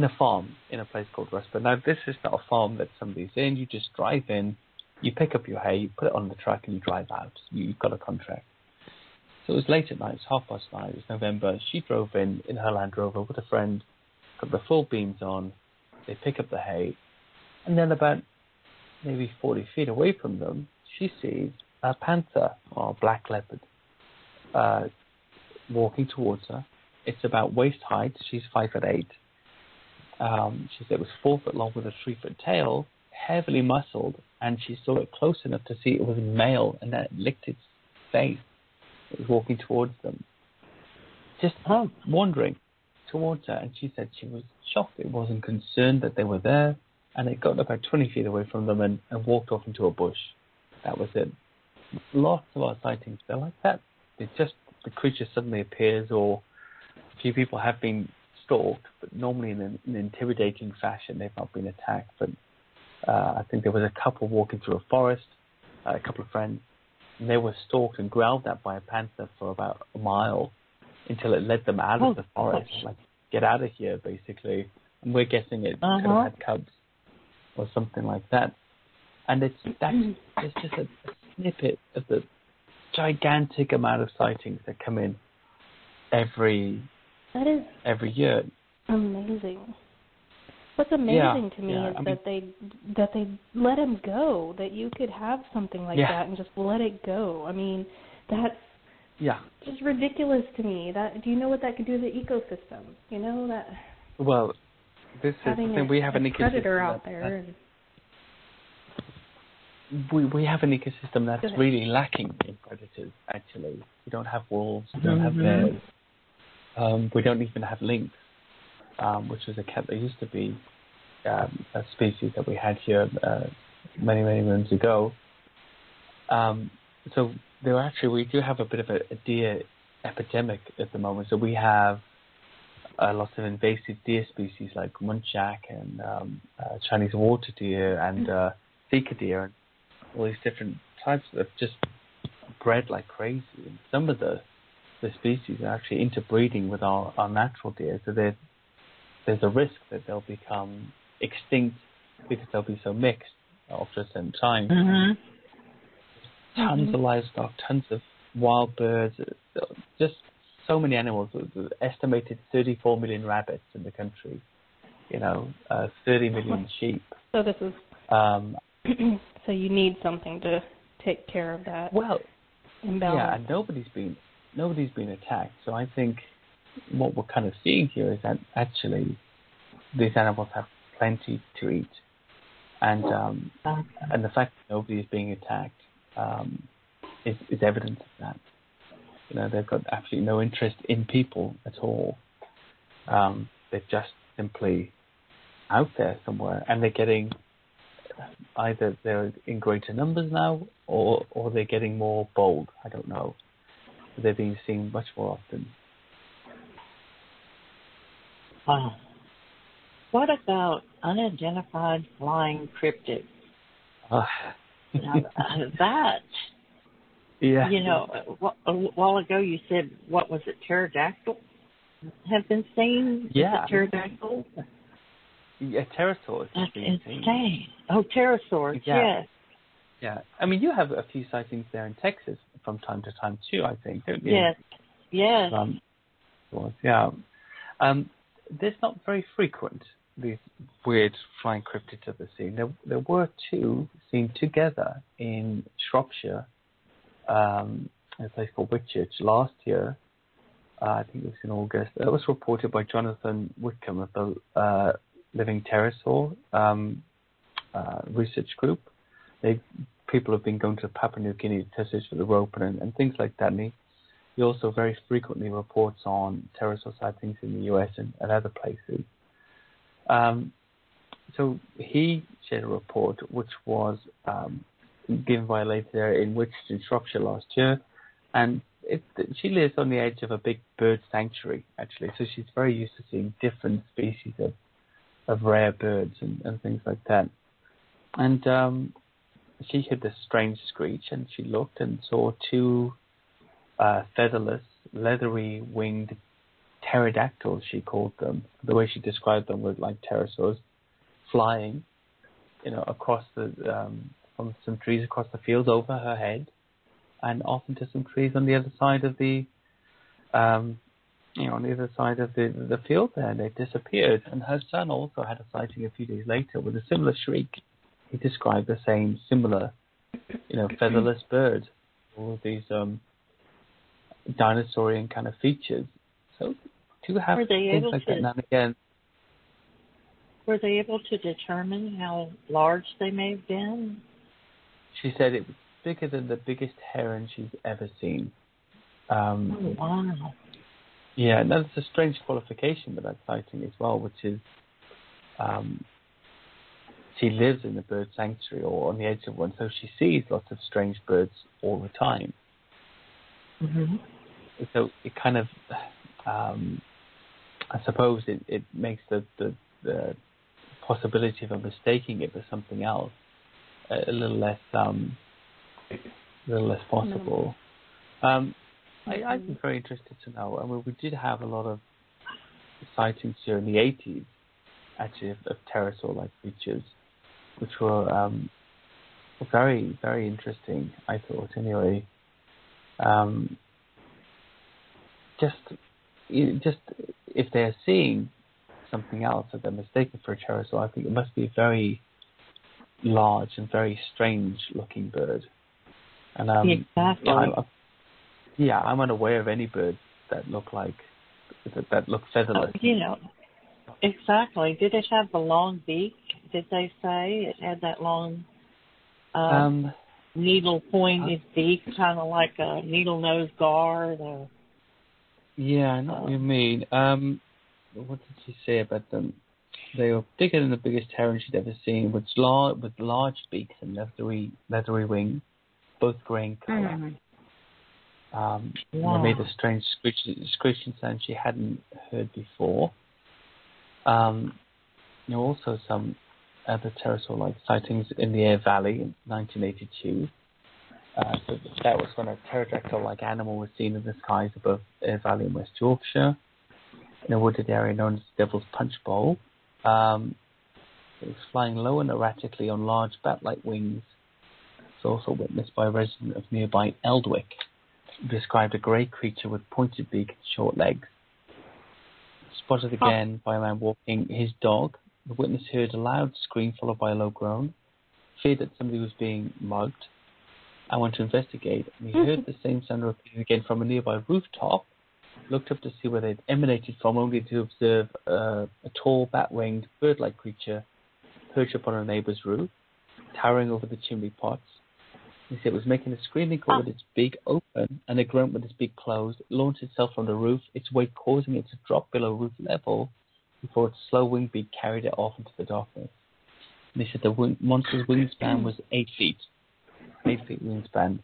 S3: a farm in a place called Rusper. Now, this is not a farm that somebody's in. You just drive in, you pick up your hay, you put it on the truck, and you drive out. You've got a contract. So it was late at night. It was 9:30. It was November. She drove in her Land Rover with a friend, got the full beams on. They pick up the hay, and then about maybe 40 feet away from them, she sees a panther or a black leopard walking towards her. It's about waist height. She's 5'8". She said it was 4 foot long with a 3 foot tail, heavily muscled, and she saw it close enough to see it was a male, and then it licked its face. It was walking towards them, just wandering towards her, and she said she was shocked. It wasn't concerned that they were there, and it got about 20 feet away from them and walked off into a bush. That was it. Lots of our sightings, they're like that. It's just the creature suddenly appears, or a few people have been stalked, but normally in an intimidating fashion. They've not been attacked, but I think there was a couple walking through a forest, a couple of friends, and they were stalked and growled at by a panther for about a mile until it led them out of the forest, like, get out of here, basically. And we're guessing it could have had cubs or something like that. And it's just a snippet of the gigantic amount of sightings that come in every year.
S1: Amazing. What's amazing to me is that they let him go, that you could have something like that and just let it go. I mean, that's just ridiculous to me. That, do you know what that could do to the ecosystem? You know that.
S3: Well, this is the thing. We have an
S1: predator out there.
S3: We have an ecosystem that's really lacking in predators. Actually, we don't have wolves. We don't have bears. We don't even have lynx, which was a cat that used to be a species that we had here many moons ago. So we do have a bit of a deer epidemic at the moment. So we have lots of invasive deer species like muntjac and Chinese water deer and sika deer, and all these different types that have just bred like crazy. And some of the the species are actually interbreeding with our natural deer. So there's a risk that they'll become extinct because they'll be so mixed after a certain time.
S2: Mm-hmm.
S3: Tons of livestock, tons of wild birds, just so many animals. Estimated 34 million rabbits in the country. 30 million sheep.
S1: So this is so you need something to take care of that.
S3: Well,
S1: imbalance.
S3: yeah, and nobody's been attacked. So I think what we're kind of seeing here is that actually these animals have plenty to eat, and the fact that nobody is being attacked is evidence of that. They've got absolutely no interest in people at all. They're just simply out there somewhere, and they're getting either they're in greater numbers now, or they're getting more bold. I don't know. They're being seen much more often.
S2: Wow. What about unidentified flying cryptids? Now, that,
S3: yeah.
S2: a while ago you said, what was it, pterodactyl have been seen?
S3: Yeah.
S2: Pterodactyl?
S3: Yeah, pterosaurs.
S2: That's insane. Oh, pterosaurs, yes.
S3: Yeah. I mean, you have a few sightings there in Texas from time to time too, I think, don't you?
S2: Yes. Yes.
S3: Yeah. There's not very frequent, these weird flying cryptids at the scene. There were two seen together in Shropshire, in a place called Whitchurch last year. I think it was in August. That was reported by Jonathan Whitcomb of the Living Pterosaur research group. People have been going to Papua New Guinea to search for the rope and things like that. And he also very frequently reports on pterosaur sightings in the US and other places. So he shared a report which was given by a lady there in Whitchurch, Shropshire last year, and she lives on the edge of a big bird sanctuary, actually, so she's very used to seeing different species of rare birds and things like that. And she heard this strange screech, and she looked and saw two featherless, leathery winged pterodactyls, she called them. The way she described them was like pterosaurs flying, across from some trees across the field over her head, and off into some trees on the other side of the, on the other side of the field there, and they disappeared. And her son also had a sighting a few days later with a similar shriek. He described the same similar, featherless bird, all of these dinosaurian kind of features. So to have things like that now and again.
S2: Were they able to determine how large they may have been?
S3: She said it was bigger than the biggest heron she's ever seen.
S2: Oh, wow.
S3: Yeah, and that's a strange qualification with that sighting as well, which is she lives in a bird sanctuary or on the edge of one, so she sees lots of strange birds all the time.
S2: Mm-hmm.
S3: So it kind of, I suppose it makes the possibility of mistaking it for something else a little less possible. I'd be very interested to know. I mean, we did have a lot of sightings here in the 80s, actually, of pterosaur-like creatures, which were very, very interesting, I thought, anyway. Just if they're seeing something else that they're mistaken for a pterosaur, I think it must be a very large and very strange-looking bird. And
S2: exactly.
S3: I'm unaware of any birds that look featherless.
S2: Exactly. Did it have the long beak? Did they say it had that long needle-pointed beak, kind of like a needle-nosed guard?
S3: Yeah, I know what you mean. What did she say about them? They were bigger than the biggest heron she'd ever seen, with large beaks and leathery wings, both grey in colour. They made a strange screeching sound she hadn't heard before. Also some other pterosaur-like sightings in the Air Valley in 1982. So that was when a pterodactyl-like animal was seen in the skies above Ayr Valley in West Yorkshire, in a wooded area known as Devil's Punch Bowl. It was flying low and erratically on large bat-like wings. It's also witnessed by a resident of nearby Eldwick, who described a grey creature with pointed beak and short legs. Spotted again by a man walking his dog, the witness heard a loud scream followed by a low groan, feared that somebody was being mugged, and went to investigate, and he heard the same sound repeated again from a nearby rooftop, looked up to see where they'd emanated from, only to observe a tall, bat-winged, bird-like creature perched upon a neighbour's roof, towering over the chimney pots. He said it was making a screaming call with its beak open and a grunt with its beak closed. It launched itself from the roof, its weight causing it to drop below roof level before its slow wing beak carried it off into the darkness. And he said the monster's wingspan was 8 feet. 8 feet wingspan.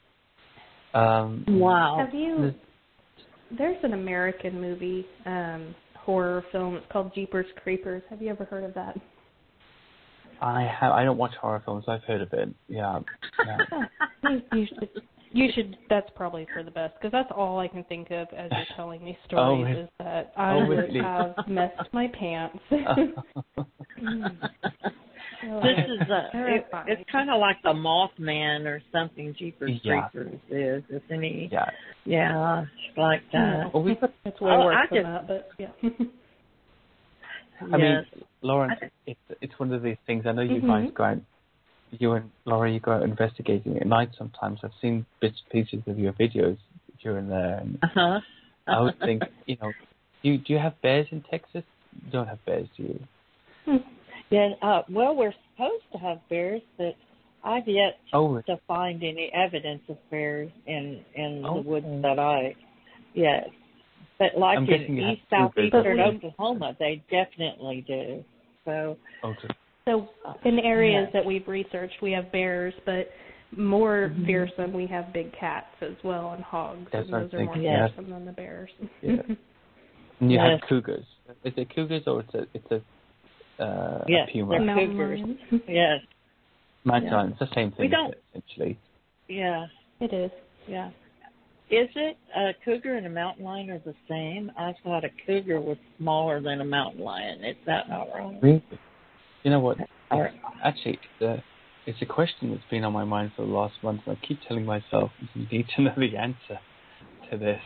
S2: Wow.
S1: Have you... There's an American movie, horror film. It's called Jeepers Creepers. Have you ever heard of that?
S3: I don't watch horror films. I've heard of it. Yeah.
S1: You should. That's probably for the best, because that's all I can think of as you're telling me stories is that I would have messed my pants.
S2: This is it's kind of like the Mothman or something. Jeepers Creepers isn't he?
S3: Yeah.
S2: Yeah, like that.
S3: Well,
S1: it's way worse than that, but yeah.
S3: I mean, Lauren, it's one of these things. I know you guys go out, you and Laura, you go out investigating at night sometimes. I've seen bits and pieces of your videos here and there. And I would think, do you have bears in Texas? You don't have bears, do you?
S2: Yeah, well, we're supposed to have bears, but I've yet to find any evidence of bears in the woods that yes. But like in east, southeastern Oklahoma, they definitely do. So
S1: in areas that we've researched, we have bears, but more fearsome, we have big cats as well and hogs. And those are more fearsome than the bears.
S3: Yeah. And you have cougars. Is it cougars or it's a puma?
S2: They're cougars. Yes.
S3: Mountain lion. It's the same thing, essentially.
S2: Yeah.
S1: It is.
S2: Yeah. Is it a cougar and a mountain lion are the same? I thought a cougar was smaller than a mountain lion. Is that not wrong?
S3: Really? You know what? Actually, it's a question that's been on my mind for the last month, and I keep telling myself you need to know the answer to this.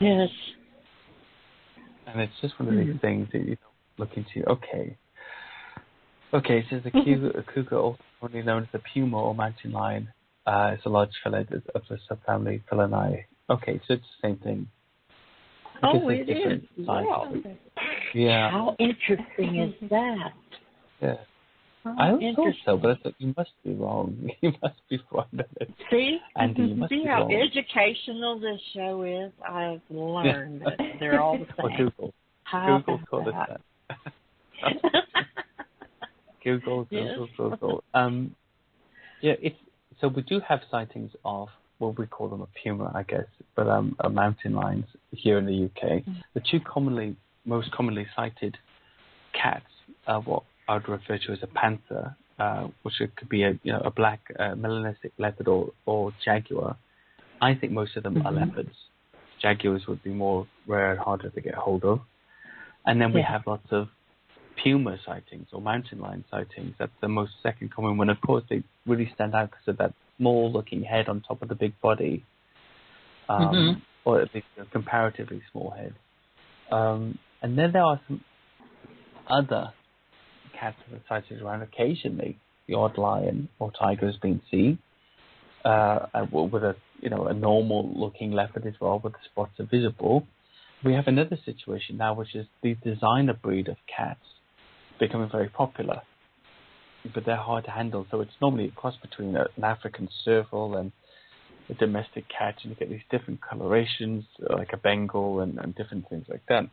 S2: Yes.
S3: And it's just one of these things that you look into. Okay, so the cougar, also commonly known as the puma or mountain lion, is a large felid of the subfamily Felinae. Okay, so it's the same thing.
S2: It is. Wow.
S3: Yeah.
S2: How interesting is that?
S3: Yeah. I don't think so, but I thought you must be wrong. You must be wrong.
S2: See?
S3: Andy, you must
S2: See
S3: be
S2: how
S3: wrong.
S2: Educational this show is? I've learned that they're all the same.
S3: Google. Google called it that. Google. So we do have sightings of, well, we call them a puma, I guess, but mountain lions here in the UK. The two most commonly sighted cats are what I would refer to as a panther, which could be a black melanistic leopard or jaguar. I think most of them are leopards. Jaguars would be more rare and harder to get hold of. And then we have lots of puma sightings or mountain lion sightings. That's the most second common one. Of course, they really stand out because of that small-looking head on top of the big body, or at least a comparatively small head. And then there are some other cats that are sighted around occasionally. The odd lion or tiger has been seen, with a normal-looking leopard as well, where the spots are visible. We have another situation now, which is the designer breed of cats becoming very popular, but they're hard to handle. So it's normally a cross between an African serval and a domestic cat, and you get these different colorations, like a Bengal and different things like that.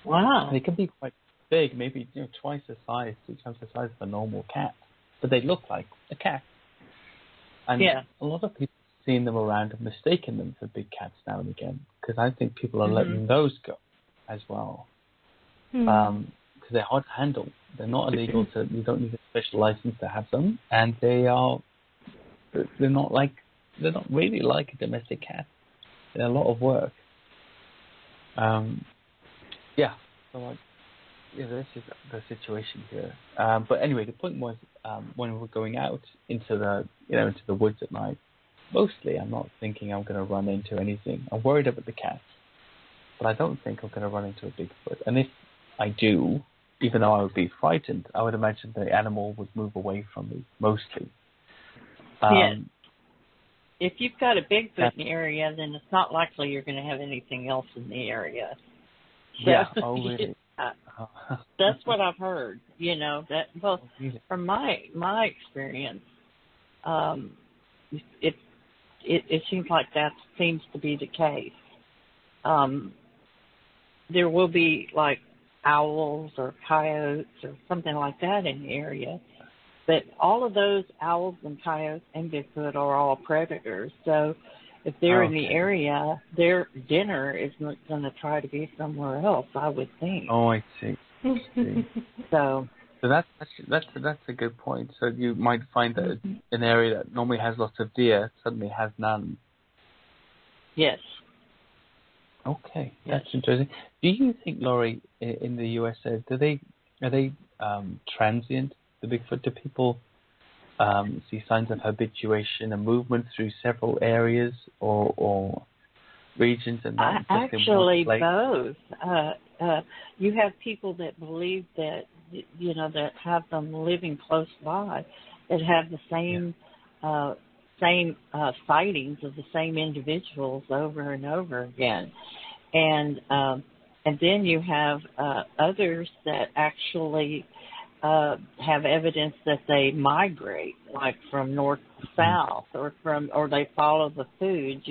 S2: Wow!
S3: And they can be quite big, maybe twice the size, 3 times the size of a normal cat, but they look like a cat. And a lot of people have seen them around and mistaken them for big cats now and again, because I think people are letting those go as well. Because they're hard to handle. They're not illegal, so you don't need a special license to have them, and they are they're not really like a domestic cat. They're a lot of work. Yeah. So this is the situation here. But anyway, the point was when we're going out into the woods at night. Mostly, I'm not thinking I'm going to run into anything. I'm worried about the cats, but I don't think I'm going to run into a Bigfoot. And if I do, even though I would be frightened, I would imagine the animal would move away from me, mostly.
S2: Yeah. If you've got a Bigfoot in the area, then it's not likely you're going to have anything else in the area. So,
S3: yeah. Oh, really?
S2: That's what I've heard. From my experience, it seems like that seems to be the case. There will be like owls or coyotes or something like that in the area, but all of those owls and coyotes and Bigfoot are all predators. So if they're in the area, their dinner is not going to try to be somewhere else, I would think.
S3: Oh, I see.
S2: So
S3: that's a good point. So you might find that an area that normally has lots of deer suddenly has none.
S2: Yes.
S3: Okay, that's interesting. Do you think, Laurie, in the USA, are they transient, the Bigfoot? Do people see signs of habituation and movement through several areas or regions and not just
S2: actually
S3: in one place?
S2: Both. You have people that believe that that have them living close by that have the same sightings of the same individuals over and over again, and then you have others that actually have evidence that they migrate, like from north to south, or they follow the food,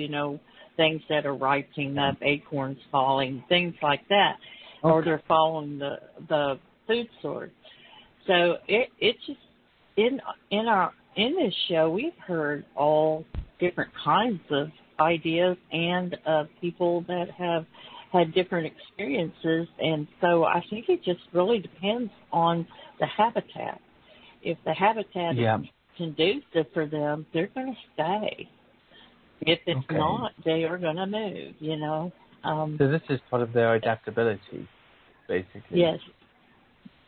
S2: things that are ripening up, acorns falling, things like that, or they're following the food source. So it's just in this show we've heard all different kinds of ideas and people that have had different experiences, and so I think it just really depends on the habitat. If the habitat is conducive for them, they're going to stay. If it's not, they are going to move,
S3: So this is part of their adaptability, basically.
S2: Yes.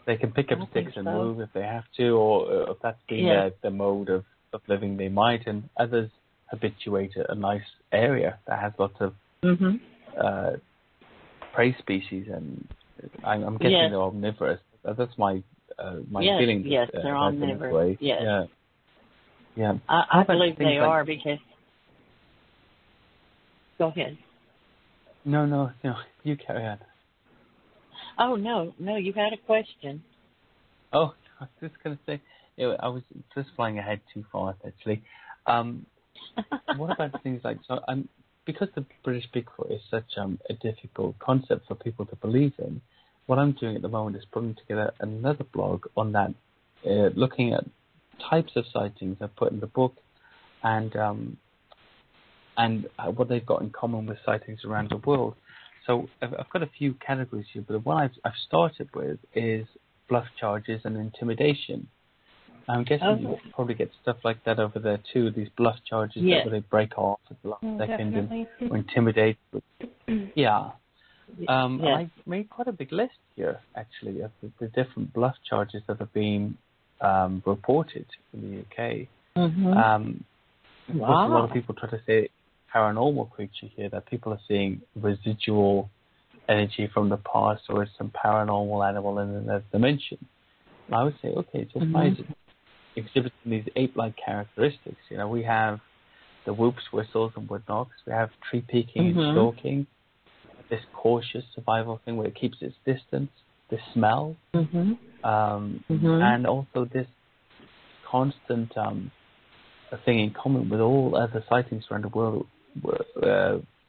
S3: They can pick up sticks and move if they have to, or if that's been the mode of living they might, and others habituate a nice area that has lots of prey species, and I'm guessing they're omnivorous. That's my feeling.
S2: Yes, they're omnivorous. Yes.
S3: Yeah.
S2: I believe they are because... Go ahead.
S3: No, you carry on.
S2: Oh, no, you had a question.
S3: Oh, I was just going to say, I was just flying ahead too fast, actually. What about things like, because the British Bigfoot is such a difficult concept for people to believe in, what I'm doing at the moment is putting together another blog on that, looking at types of sightings I've put in the book and what they've got in common with sightings around the world. So I've got a few categories here, but the one I've started with is bluff charges and intimidation. I'm guessing you probably get stuff like that over there too, these bluff charges where they break off at the last second or intimidate. I made quite a big list here, actually, of the different bluff charges that have been reported in the UK. A lot of people try to say paranormal creature here, that people are seeing residual energy from the past or some paranormal animal in another dimension. And I would say, okay, so why is it exhibiting these ape-like characteristics? We have the whoops, whistles, and wood knocks. We have tree peeking and stalking. This cautious survival thing where it keeps its distance. The smell, and also this constant thing in common with all other sightings around the world,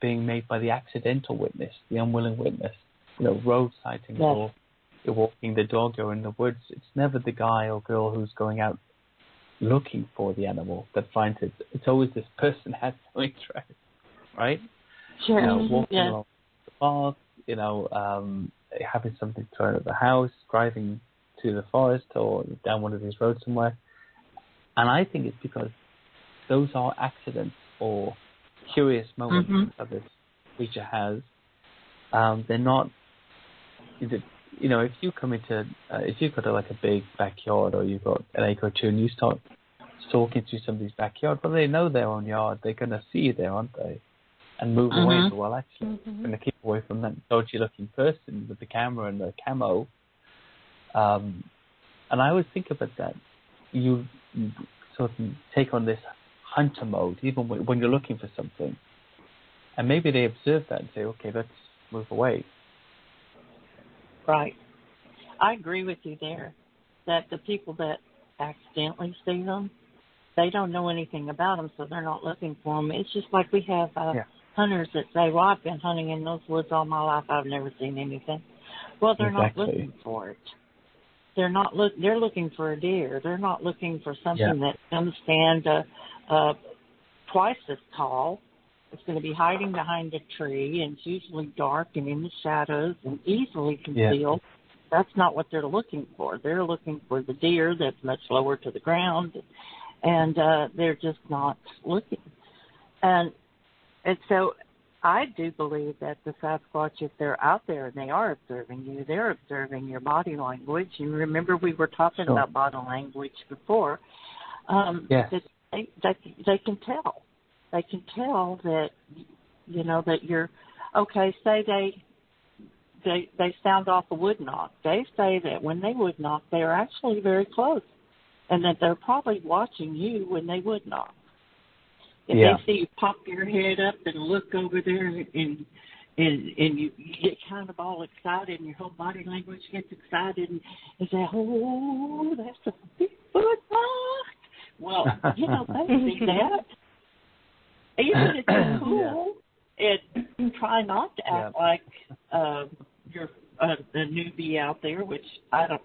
S3: being made by the accidental witness, the unwilling witness. Road sightings, or you're walking the dog or in the woods. It's never the guy or girl who's going out looking for the animal that finds it. It's always this person has some interest, right?
S2: Sure.
S3: Walking along the path, having something thrown at the house, driving to the forest or down one of these roads somewhere. And I think it's because those are accidents or curious moments that this creature has. They're not. You know, if you come into, if you've got like a big backyard or you've got an acre or two and you start stalking through somebody's backyard, but they know their own yard, they're going to see you there, aren't they? And move away. So, well, actually, I'm going to keep away from that dodgy looking person with the camera and the camo. And I always think about that. You sort of take on this hunter mode, even when you're looking for something. And maybe they observe that and say, okay, let's move away.
S2: Right. I agree with you there, that the people that accidentally see them, they don't know anything about them, so they're not looking for them. It's just like we have hunters that say, well, I've been hunting in those woods all my life, I've never seen anything. Well, they're not looking for it. They're looking for a deer. They're not looking for something that's going to stand twice as tall. It's going to be hiding behind a tree, and it's usually dark and in the shadows and easily concealed. That's not what they're looking for. They're looking for the deer that's much lower to the ground, and they're just not looking. And so I do believe that the Sasquatch, if they're out there and they are observing you, they're observing your body language. You remember we were talking about body language before. That they can tell. They can tell that, you know, that you're, okay, say they sound off a wood knock. They say that when they wood knock, they're actually very close, and that they're probably watching you when they wood knock. If they see you pop your head up and look over there and you get kind of all excited and your whole body language gets excited and say, oh, that's a Bigfoot knock. Well, you know, they see that. Even if it's cool, and try not to act like you're a newbie out there, which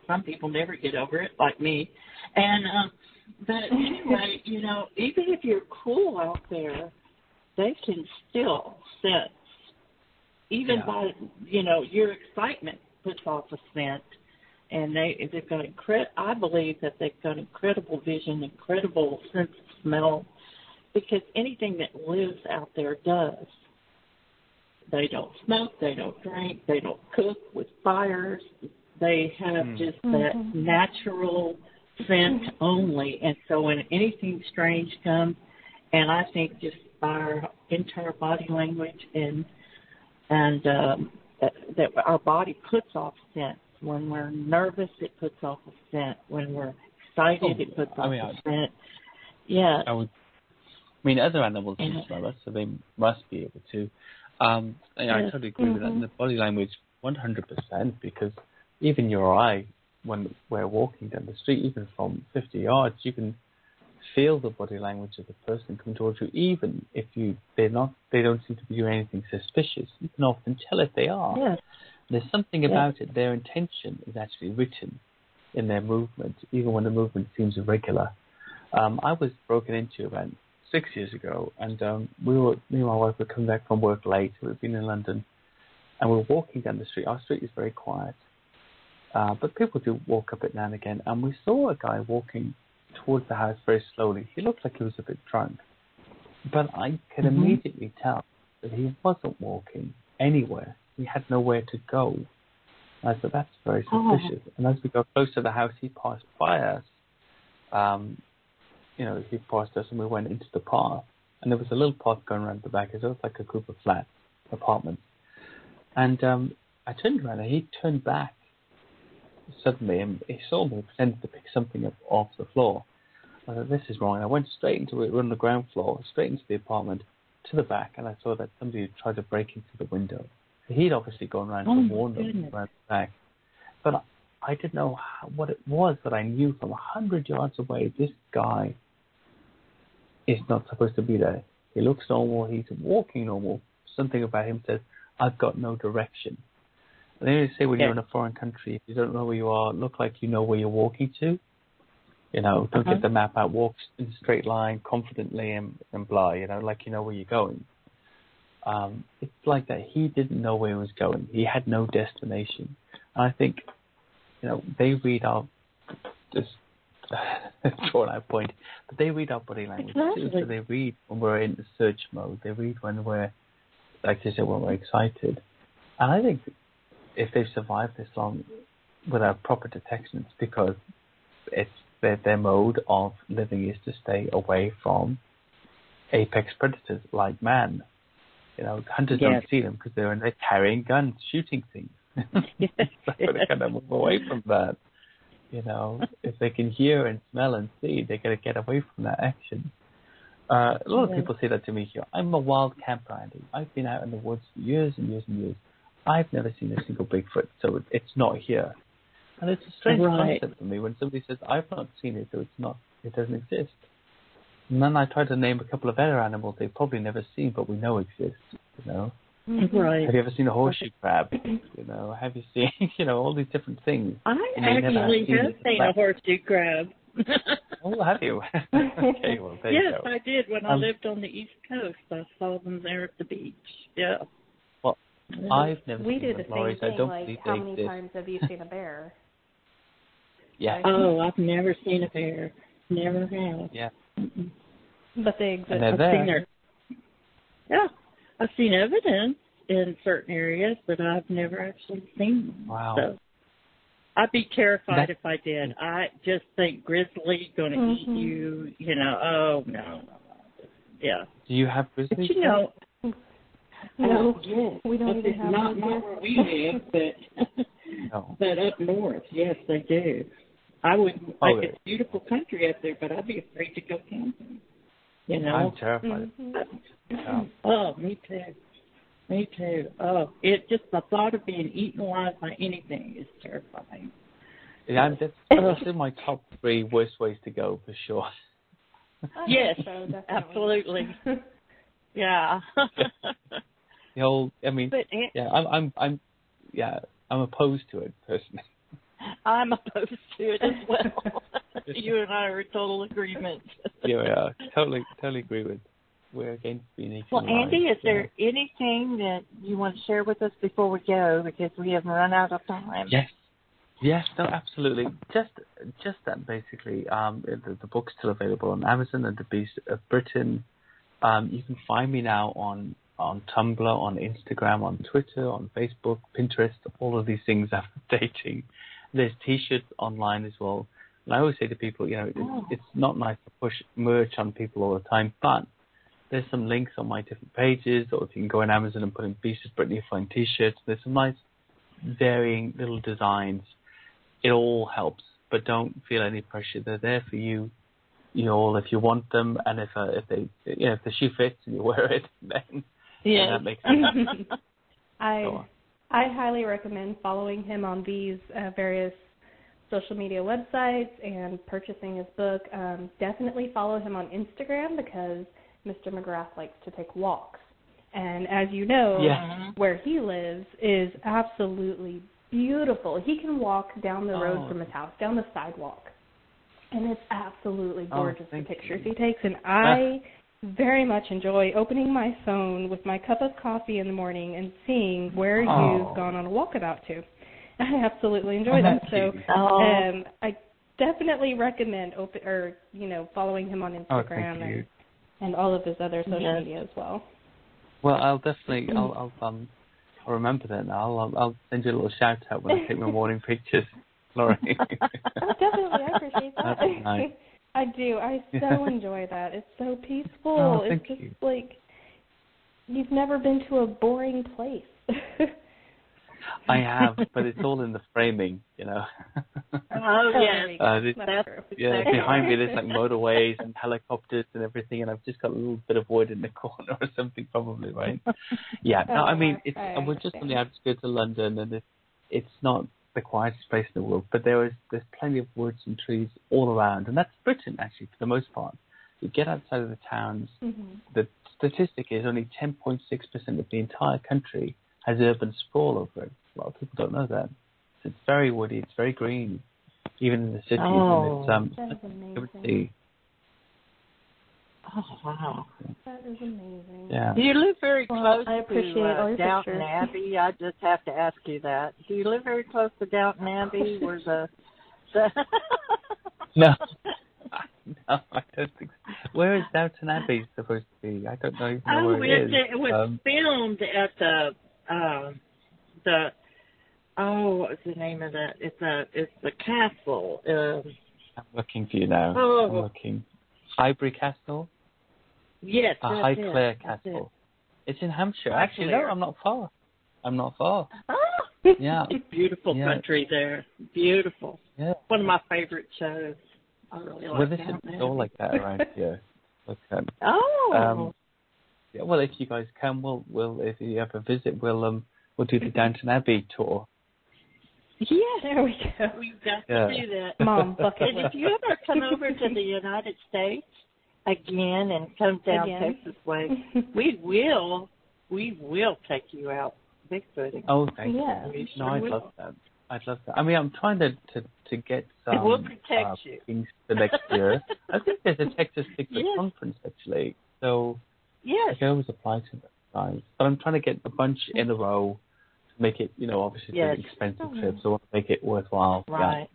S2: some people never get over it, like me. And but anyway, you know, even if you're cool out there, they can still sense. Even by, you know, your excitement puts off a scent, and they've got I believe that they've got incredible vision, incredible sense of smell. Because anything that lives out there does. They don't smoke, they don't drink, they don't cook with fires. They have just that natural scent only. And so when anything strange comes, and I think just our entire body language and that our body puts off scent. When we're nervous, it puts off a scent. When we're excited, it puts off a scent. Yeah.
S3: I mean, other animals can smell us, so they must be able to. I totally agree with that. And the body language, 100%, because even your eye, when we're walking down the street, even from 50 yards, you can feel the body language of the person coming towards you, even if they don't seem to be doing anything suspicious. You can often tell if they are. Yes. There's something about it. Their intention is actually written in their movement, even when the movement seems irregular. I was broken into about 6 years ago, and me and my wife were coming back from work late. We'd been in London, and we were walking down the street. Our street is very quiet, but people do walk up it now and again, and we saw a guy walking towards the house very slowly. He looked like he was a bit drunk, but I could immediately tell that he wasn't walking anywhere. He had nowhere to go. And I thought, that's very suspicious. And as we got close to the house, he passed by us. He passed us and we went into the park. And there was a little path going around the back. It was like a group of flats, apartments. And I turned around and he turned back suddenly and he saw me, pretended to pick something up off the floor. I thought, this is wrong. And I went straight into it. We're on the ground floor, straight into the apartment, to the back. And I saw that somebody had tried to break into the window. So he'd obviously gone around to warn them around the back. But I didn't know what it was, but I knew from 100 yards away, this guy is not supposed to be there. He looks normal, he's walking normal. Something about him says, I've got no direction. And they say when you're in a foreign country, if you don't know where you are, look like you know where you're walking to. You know, don't get the map out, walk in a straight line confidently and blah, like you know where you're going. It's like that. He didn't know where he was going. He had no destination. And I think, they read our drawn out point, but they read our body language too. So they read when we're in the search mode. They read when we're, like you said, when we're excited. And I think if they've survived this long without proper detection, it's because it's their mode of living is to stay away from apex predators like man. You know, hunters don't see them because they're carrying guns, shooting things. So they kind of move away from that. You know, if they can hear and smell and see, they got to get away from that action. A lot of people say that to me here. I'm a wild camper, Andy. I've been out in the woods for years and years and years. I've never seen a single Bigfoot, so it's not here. And it's a strange concept for me when somebody says, I've not seen it, so it doesn't exist. And then I try to name a couple of other animals they've probably never seen, but we know exist, you know.
S2: Right.
S3: Have you ever seen a horseshoe crab? You know, have you seen, you know, all these different things?
S2: I actually have seen a horseshoe crab.
S3: Oh, have you? Okay, well, there you go.
S2: Yes, I did. When I lived on the East Coast, I saw them there at the beach. Yeah.
S3: Well, I've never
S1: we
S3: seen
S1: do
S3: them,
S1: the
S3: Laurie,
S1: same
S3: so I don't
S1: thing,
S3: believe
S1: like how
S3: they
S1: many
S3: exist.
S1: times have you seen a bear?
S3: Yeah.
S2: Oh, I've never seen a bear. Never have.
S3: Yeah.
S2: Mm-mm.
S1: But they exist.
S3: And they're
S2: I've
S3: there.
S2: I've seen evidence in certain areas, but I've never actually seen them.
S3: Wow.
S2: So I'd be terrified if I did. I just think grizzly going to eat you, you know. Oh, no. Yeah.
S3: Do you have grizzlies?
S2: But, you know.
S1: No,
S2: yes.
S1: we don't even have
S2: not where we live, but,
S3: No.
S2: but up north, yes, they do. It's beautiful country up there, but I'd be afraid to go camping. You know?
S3: I'm terrified.
S1: Mm-hmm.
S2: Oh, me too. Me too. Oh, the thought of being eaten alive by anything is terrifying.
S3: Yeah, that's in my top 3 worst ways to go for sure.
S2: Yes,
S1: so,
S2: absolutely. Yeah.
S3: The whole, I mean, I'm opposed to it personally.
S2: I'm opposed to it as well. You and I are in total agreement.
S3: Yeah, totally agree with. We're against being eaten alive.
S2: Well, Andy, is there anything that you want to share with us before we go, because we have run out of time?
S3: Yes, no, absolutely. Just that basically. The book's still available on Amazon and the Beast of Britain. You can find me now on Tumblr, on Instagram, on Twitter, on Facebook, Pinterest. All of these things I'm updating. There's T-shirts online as well. And I always say to people, you know, it's not nice to push merch on people all the time, but there's some links on my different pages, or if you can go on Amazon and put in Beast of Britain, you'll find T-shirts. There's some nice, varying little designs. It all helps, but don't feel any pressure. They're there for you. You know, if you want them, and if the shoe fits and you wear it, then that makes sense.
S1: I highly recommend following him on these various social media websites and purchasing his book. Definitely follow him on Instagram because Mr. McGrath likes to take walks. And as you know, where he lives is absolutely beautiful. He can walk down the road from his house, down the sidewalk. And it's absolutely gorgeous, the pictures he takes. And I very much enjoy opening my phone with my cup of coffee in the morning and seeing where you've gone on a walkabout to. I absolutely enjoy that. So I definitely recommend following him on Instagram and all of his other social media as well.
S3: Well, I'll definitely I'll remember that now. I'll send you a little shout out when I take my morning pictures, Laurie.
S1: Definitely, I appreciate that.
S3: That's nice.
S1: I do. I so enjoy that. It's so peaceful.
S3: Thank
S1: it's just
S3: you.
S1: like you've never been to a boring place.
S3: I have, but it's all in the framing, you know.
S2: Oh, yes.
S1: That's true.
S3: Yeah, behind me there's like motorways and helicopters and everything, and I've just got a little bit of wood in the corner or something, probably, right? Yeah, no, I mean, we're just on the outskirts of London, and it's not the quietest place in the world, but there's plenty of woods and trees all around, and that's Britain, actually, for the most part. You get outside of the towns, the statistic is only 10.6% of the entire country has urban sprawl over it. A lot of people don't know that. So it's very woody, it's very green, even in the cities. And
S1: that's amazing.
S2: Oh, wow.
S1: That is amazing.
S3: Yeah.
S2: Do you live very close
S1: to
S2: Downton Abbey? I just have to ask you that. Do you live very close to Downton Abbey? Where's
S3: No. No, I don't think so. Where is Downton Abbey supposed to be? I don't know even know where it is.
S2: It was filmed at what was the name of that? It's the castle.
S3: I'm looking for you now.
S2: Oh.
S3: I'm looking. Highbury Castle?
S2: Yes,
S3: Highclere Castle. It's in Hampshire.
S2: Highclere.
S3: Actually, no, I'm not far.
S2: Oh.
S3: Yeah.
S2: Beautiful country there. Beautiful.
S3: Yeah.
S2: One of my favorite shows. I really like
S3: this is all like that around here. Okay.
S2: Oh.
S3: Yeah, well, if you guys come, we'll if you ever visit, we'll do the Downton Abbey tour.
S2: Yeah,
S1: there we go.
S2: We've got to do that.
S1: Mom, bucket
S2: And if you ever come over to the United States again and come down Texas way, we will take you out Bigfooting.
S3: Oh, thank you. No, I'd love that. I mean, I'm trying to get some
S2: we'll protect you.
S3: things for next year. I think there's a Texas Bigfoot conference actually, so I can always apply to that guys. But I'm trying to get a bunch in a row to make it, obviously it's an expensive trip, so I want to make it worthwhile.
S2: Right.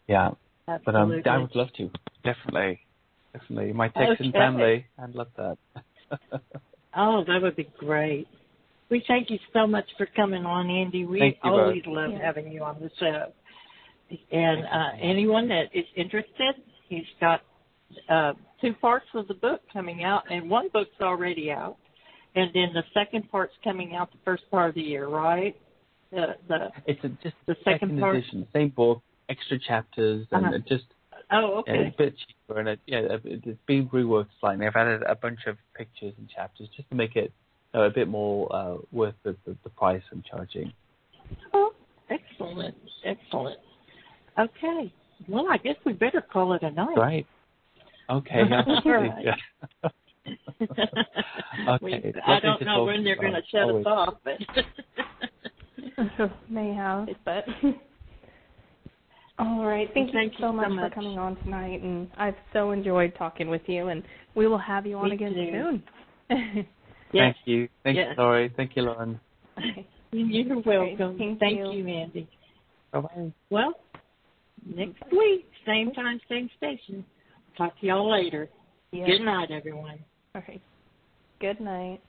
S3: Yeah.
S2: Absolutely.
S3: But I would love to. Definitely. My Texan family, I'd love that.
S2: Oh, that would be great. We thank you so much for coming on, Andy. We always love having you on the show. And anyone that is interested, he's got 2 parts of the book coming out, and one book's already out, and then the second part's coming out the first part of the year, right?
S3: It's just
S2: the second part?
S3: edition, same book, extra chapters, and it just a bit cheaper, and it's been reworked slightly. I've added a bunch of pictures and chapters just to make it a bit more worth the price I'm charging.
S2: Oh, excellent. Okay. Well, I guess we better call it a night.
S3: Right. Okay.
S2: Right.
S3: Okay.
S2: I don't know when they're going to shut us off, but
S1: may have, but all right. Thank you so much for coming on tonight, and I've so enjoyed talking with you, and we will have you on again soon.
S3: Thank you. Thank you, Lori. Thank you, Lauren.
S2: You're welcome. Thank you, Andy.
S3: Bye-bye.
S2: Well, next week, same time, same station. Talk to y'all later. Good night, everyone.
S1: All right. Good night.